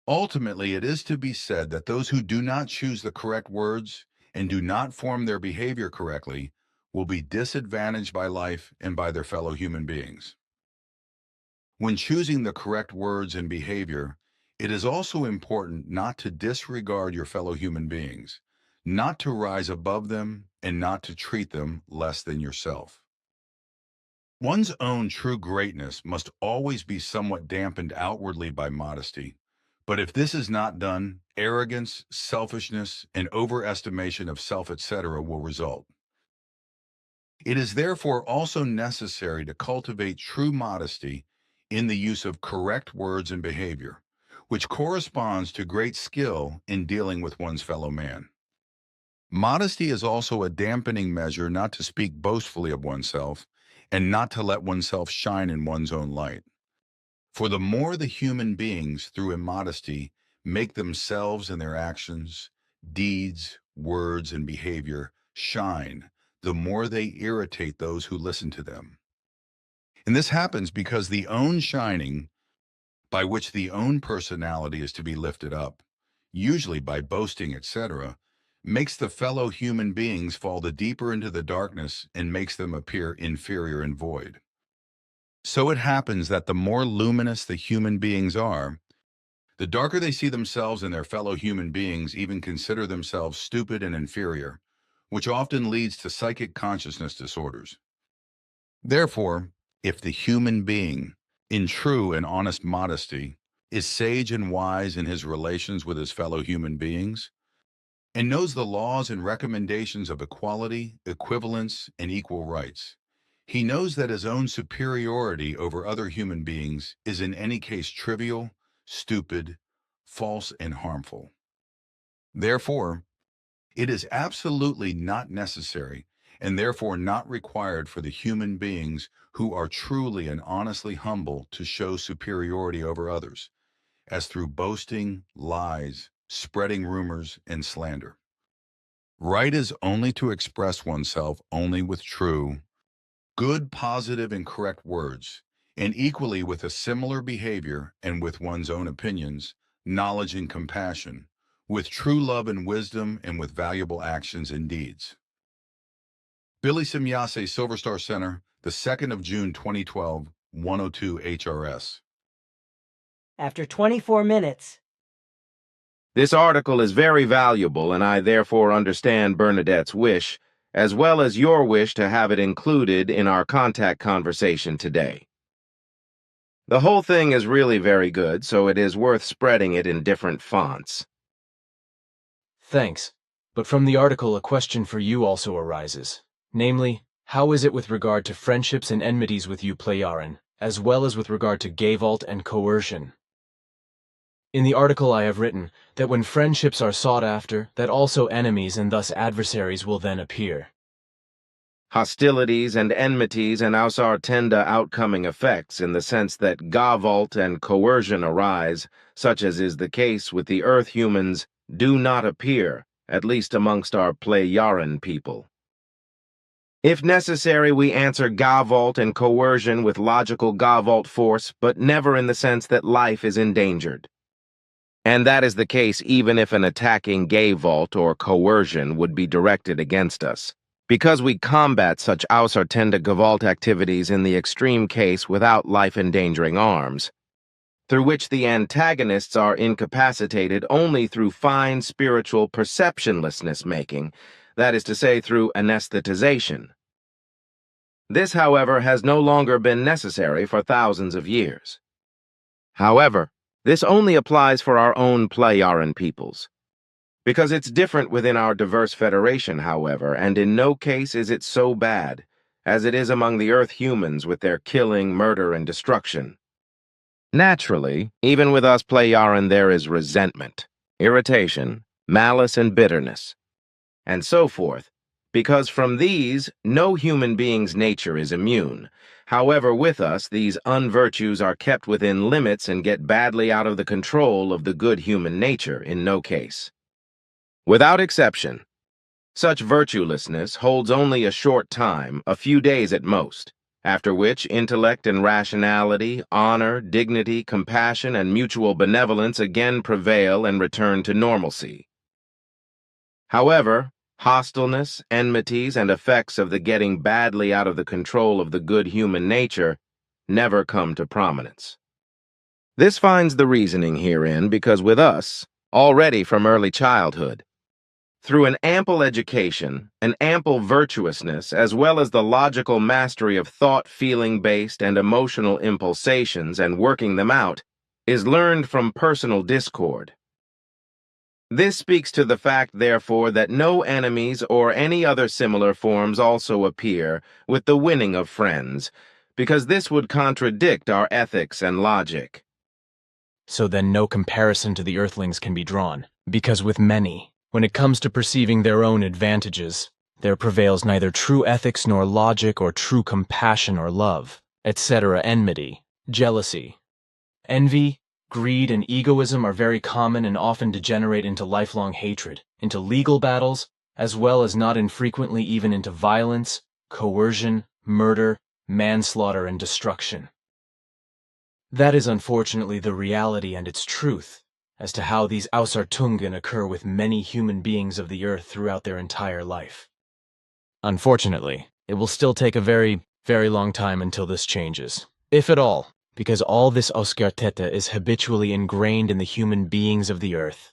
Ultimately, it is to be said that those who do not choose the correct words and do not form their behavior correctly will be disadvantaged by life and by their fellow human beings. When choosing the correct words and behavior, it is also important not to disregard your fellow human beings, not to rise above them, and not to treat them less than yourself. One's own true greatness must always be somewhat dampened outwardly by modesty, but if this is not done, arrogance, selfishness, and overestimation of self, etc., will result. It is therefore also necessary to cultivate true modesty in the use of correct words and behavior, which corresponds to great skill in dealing with one's fellow man. Modesty is also a dampening measure not to speak boastfully of oneself and not to let oneself shine in one's own light. For the more the human beings, through immodesty, make themselves and their actions, deeds, words, and behavior shine, the more they irritate those who listen to them. And this happens because the own shining, by which the own personality is to be lifted up, usually by boasting, etc., makes the fellow human beings fall the deeper into the darkness and makes them appear inferior and void. So it happens that the more luminous the human beings are, the darker they see themselves and their fellow human beings even consider themselves stupid and inferior, which often leads to psychic consciousness disorders. Therefore, if the human being, in true and honest modesty, is sage and wise in his relations with his fellow human beings, and knows the laws and recommendations of equality, equivalence, and equal rights, he knows that his own superiority over other human beings is in any case trivial, stupid, false, and harmful. Therefore, it is absolutely not necessary and therefore not required for the human beings who are truly and honestly humble to show superiority over others, as through boasting, lies, spreading rumors, and slander. Right is only to express oneself only with true, good, positive, and correct words, and equally with a similar behavior and with one's own opinions, knowledge, and compassion, with true love and wisdom, and with valuable actions and deeds. Billy Simyase, Silver Star Center, the 2nd of June, 2012, 102 HRS. After 24 minutes. This article is very valuable, and I therefore understand Bernadette's wish, as well as your wish to have it included in our contact conversation today. The whole thing is really very good, so it is worth spreading it in different fonts. Thanks. But from the article, a question for you also arises. Namely, how is it with regard to friendships and enmities with you, Playarin, as well as with regard to Gavalt and coercion? In the article I have written, that when friendships are sought after, that also enemies and thus adversaries will then appear. Hostilities and enmities and Ausartenda outcoming effects in the sense that gavolt and coercion arise, such as is the case with the Earth humans, do not appear, at least amongst our Playaran people. If necessary, we answer gavolt and coercion with logical gavolt force, but never in the sense that life is endangered. And that is the case even if an attacking gavolt or coercion would be directed against us, because we combat such Ausartenda gavolt activities in the extreme case without life-endangering arms, through which the antagonists are incapacitated only through fine spiritual perceptionlessness making, that is to say, through anesthetization. This, however, has no longer been necessary for thousands of years. However, this only applies for our own Playaran peoples. Because it's different within our diverse federation, however, and in no case is it so bad, as it is among the Earth humans with their killing, murder, and destruction. Naturally, even with us Playaran there is resentment, irritation, malice, and bitterness, and so forth, because from these no human being's nature is immune. However, with us, these unvirtues are kept within limits and get badly out of the control of the good human nature in no case. Without exception, such virtuelessness holds only a short time, a few days at most, after which intellect and rationality, honor, dignity, compassion, and mutual benevolence again prevail and return to normalcy. However, hostileness, enmities, and effects of the getting badly out of the control of the good human nature never come to prominence. This finds the reasoning herein because with us, already from early childhood, through an ample education, an ample virtuousness, as well as the logical mastery of thought, feeling-based, and emotional impulsations and working them out, is learned from personal discord. This speaks to the fact, therefore, that no enemies or any other similar forms also appear with the winning of friends, because this would contradict our ethics and logic. So then no comparison to the Earthlings can be drawn, because with many, when it comes to perceiving their own advantages, there prevails neither true ethics nor logic or true compassion or love, etc. Enmity, jealousy, envy, greed, and egoism are very common and often degenerate into lifelong hatred, into legal battles, as well as not infrequently even into violence, coercion, murder, manslaughter, and destruction. That is unfortunately the reality and its truth as to how these Ausartungen occur with many human beings of the earth throughout their entire life. Unfortunately, it will still take a very, very long time until this changes, if at all, because all this Ausarteta is habitually ingrained in the human beings of the earth,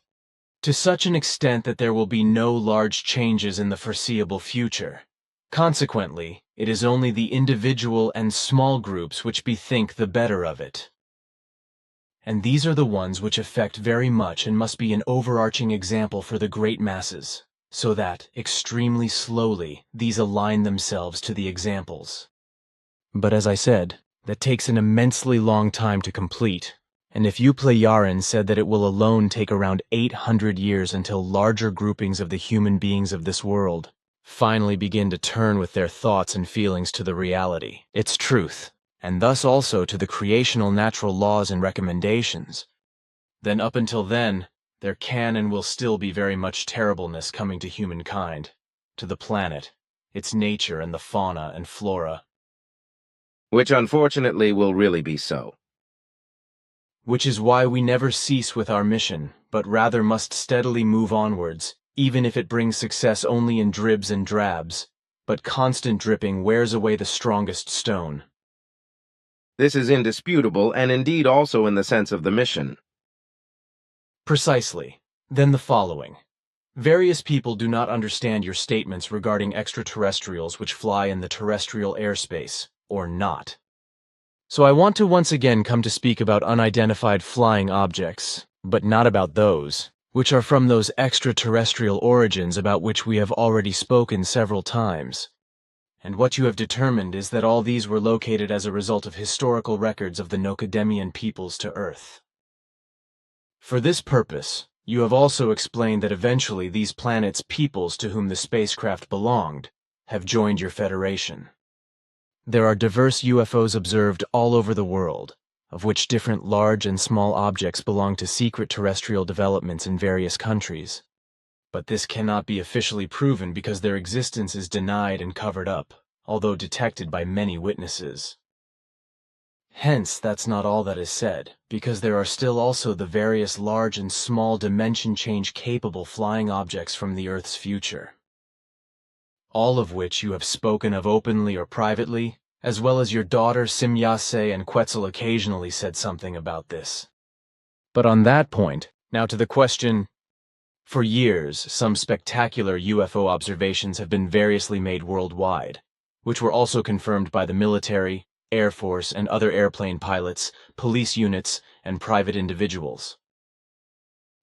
to such an extent that there will be no large changes in the foreseeable future. Consequently, it is only the individual and small groups which bethink the better of it. And these are the ones which affect very much and must be an overarching example for the great masses, so that, extremely slowly, these align themselves to the examples. But as I said, that takes an immensely long time to complete, and if you Playaran said that it will alone take around 800 years until larger groupings of the human beings of this world finally begin to turn with their thoughts and feelings to the reality, its truth, and thus also to the creational natural laws and recommendations, then up until then, there can and will still be very much terribleness coming to humankind, to the planet, its nature and the fauna and flora. Which unfortunately will really be so. Which is why we never cease with our mission, but rather must steadily move onwards, even if it brings success only in dribs and drabs, but constant dripping wears away the strongest stone. This is indisputable, and indeed also in the sense of the mission. Precisely. Then the following. Various people do not understand your statements regarding extraterrestrials which fly in the terrestrial airspace, or not. So I want to once again come to speak about unidentified flying objects, but not about those, which are from those extraterrestrial origins about which we have already spoken several times. And what you have determined is that all these were located as a result of historical records of the Nocademian peoples to Earth. For this purpose, you have also explained that eventually these planets' peoples to whom the spacecraft belonged have joined your Federation. There are diverse UFOs observed all over the world, of which different large and small objects belong to secret terrestrial developments in various countries. But this cannot be officially proven because their existence is denied and covered up, although detected by many witnesses. Hence, that's not all that is said, because there are still also the various large and small dimension change capable flying objects from the Earth's future. All of which you have spoken of openly or privately, as well as your daughter Simyase and Quetzal occasionally said something about this. But on that point, now to the question. For years, some spectacular UFO observations have been variously made worldwide, which were also confirmed by the military, Air Force, and other airplane pilots, police units, and private individuals.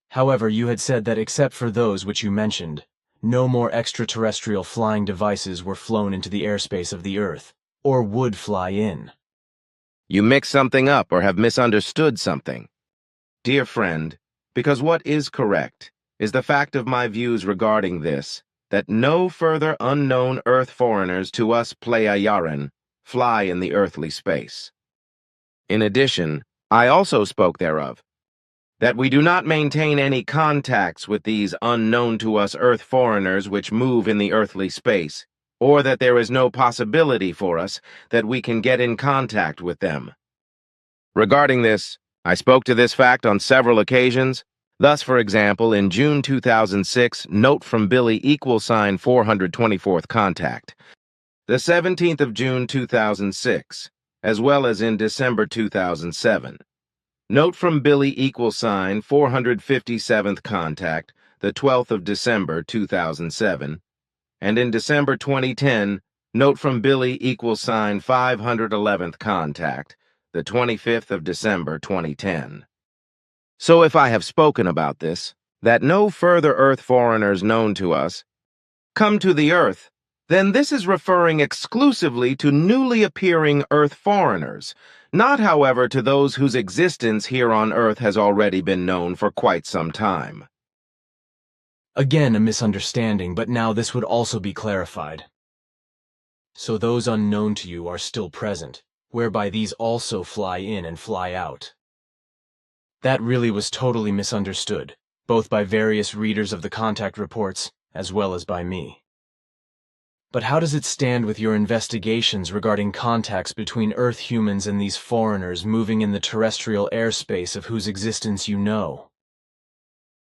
However, you had said that except for those which you mentioned, no more extraterrestrial flying devices were flown into the airspace of the Earth, or would fly in. You mix something up or have misunderstood something. Dear friend, because what is correct is the fact of my views regarding this, that no further unknown Earth foreigners to us Pleiadian fly in the earthly space. In addition, I also spoke thereof, that we do not maintain any contacts with these unknown to us Earth foreigners which move in the earthly space, or that there is no possibility for us that we can get in contact with them. Regarding this, I spoke to this fact on several occasions. Thus, for example, in June 2006, note from Billy = 424th contact. The 17th of June 2006, as well as in December 2007. Note from Billy = 457th contact, the 12th of December 2007. And in December 2010, note from Billy = 511th contact, the 25th of December 2010. So if I have spoken about this, that no further Earth foreigners known to us come to the Earth, then this is referring exclusively to newly appearing Earth foreigners, not, however, to those whose existence here on Earth has already been known for quite some time. Again, a misunderstanding, but now this would also be clarified. So those unknown to you are still present, whereby these also fly in and fly out. That really was totally misunderstood, both by various readers of the contact reports, as well as by me. But how does it stand with your investigations regarding contacts between Earth humans and these foreigners moving in the terrestrial airspace of whose existence you know?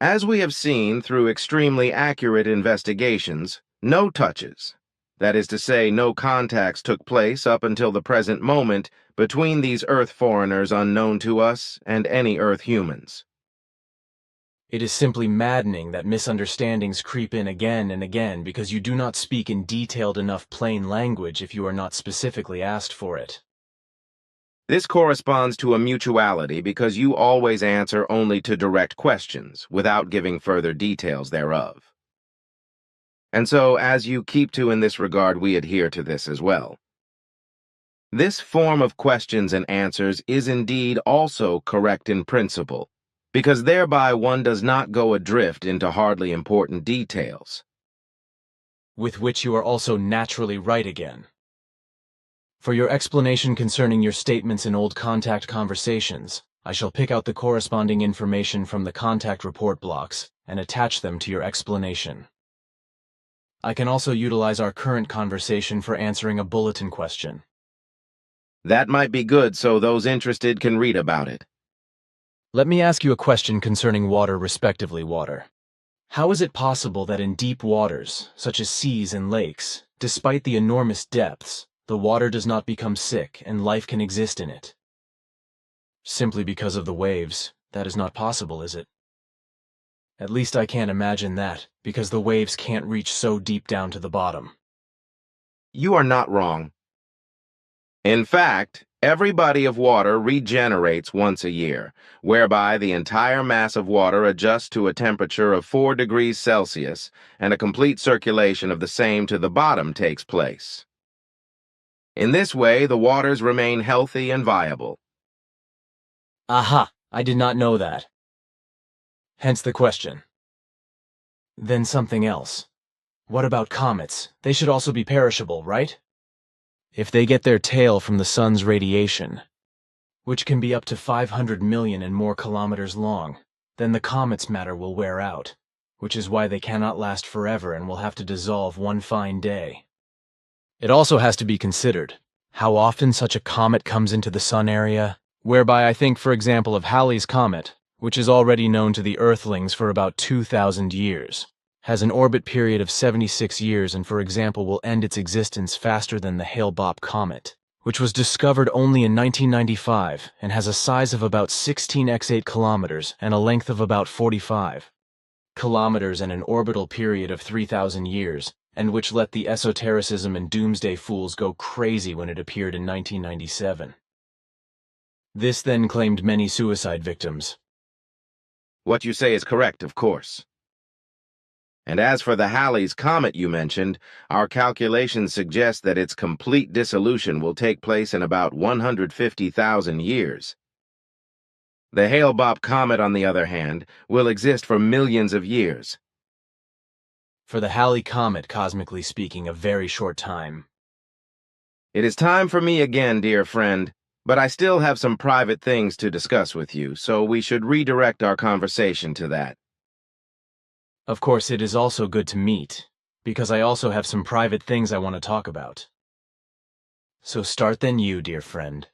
As we have seen through extremely accurate investigations, no touches, that is to say, no contacts took place up until the present moment between these Earth foreigners unknown to us and any Earth humans. It is simply maddening that misunderstandings creep in again and again because you do not speak in detailed enough plain language if you are not specifically asked for it. This corresponds to a mutuality because you always answer only to direct questions without giving further details thereof. And so, as you keep to in this regard, we adhere to this as well. This form of questions and answers is indeed also correct in principle, because thereby one does not go adrift into hardly important details. With which you are also naturally right again. For your explanation concerning your statements in old contact conversations, I shall pick out the corresponding information from the contact report blocks and attach them to your explanation. I can also utilize our current conversation for answering a bulletin question. That might be good so those interested can read about it. Let me ask you a question concerning water respectively, Water. How is it possible that in deep waters, such as seas and lakes, despite the enormous depths, the water does not become sick and life can exist in it? Simply because of the waves. That is not possible, is it? At least I can't imagine that, because the waves can't reach so deep down to the bottom. You are not wrong. In fact, every body of water regenerates once a year, whereby the entire mass of water adjusts to a temperature of 4 degrees Celsius, and a complete circulation of the same to the bottom takes place. In this way, the waters remain healthy and viable. Aha! I did not know that. Hence the question. Then something else. What about comets? They should also be perishable, right? If they get their tail from the sun's radiation, which can be up to 500 million and more kilometers long, then the comet's matter will wear out, which is why they cannot last forever and will have to dissolve one fine day. It also has to be considered how often such a comet comes into the sun area, whereby I think, for example, of Halley's Comet, which is already known to the Earthlings for about 2,000 years, has an orbit period of 76 years and, for example, will end its existence faster than the Hale-Bopp Comet, which was discovered only in 1995 and has a size of about 16 x8 kilometers and a length of about 45 kilometers and an orbital period of 3,000 years, and which let the esotericism and doomsday fools go crazy when it appeared in 1997. This then claimed many suicide victims. What you say is correct, of course. And as for the Halley's Comet you mentioned, our calculations suggest that its complete dissolution will take place in about 150,000 years. The Hale-Bopp Comet, on the other hand, will exist for millions of years. For the Halley Comet, cosmically speaking, a very short time. It is time for me again, dear friend, but I still have some private things to discuss with you, so we should redirect our conversation to that. Of course, it is also good to meet, because I also have some private things I want to talk about. So start then you, dear friend.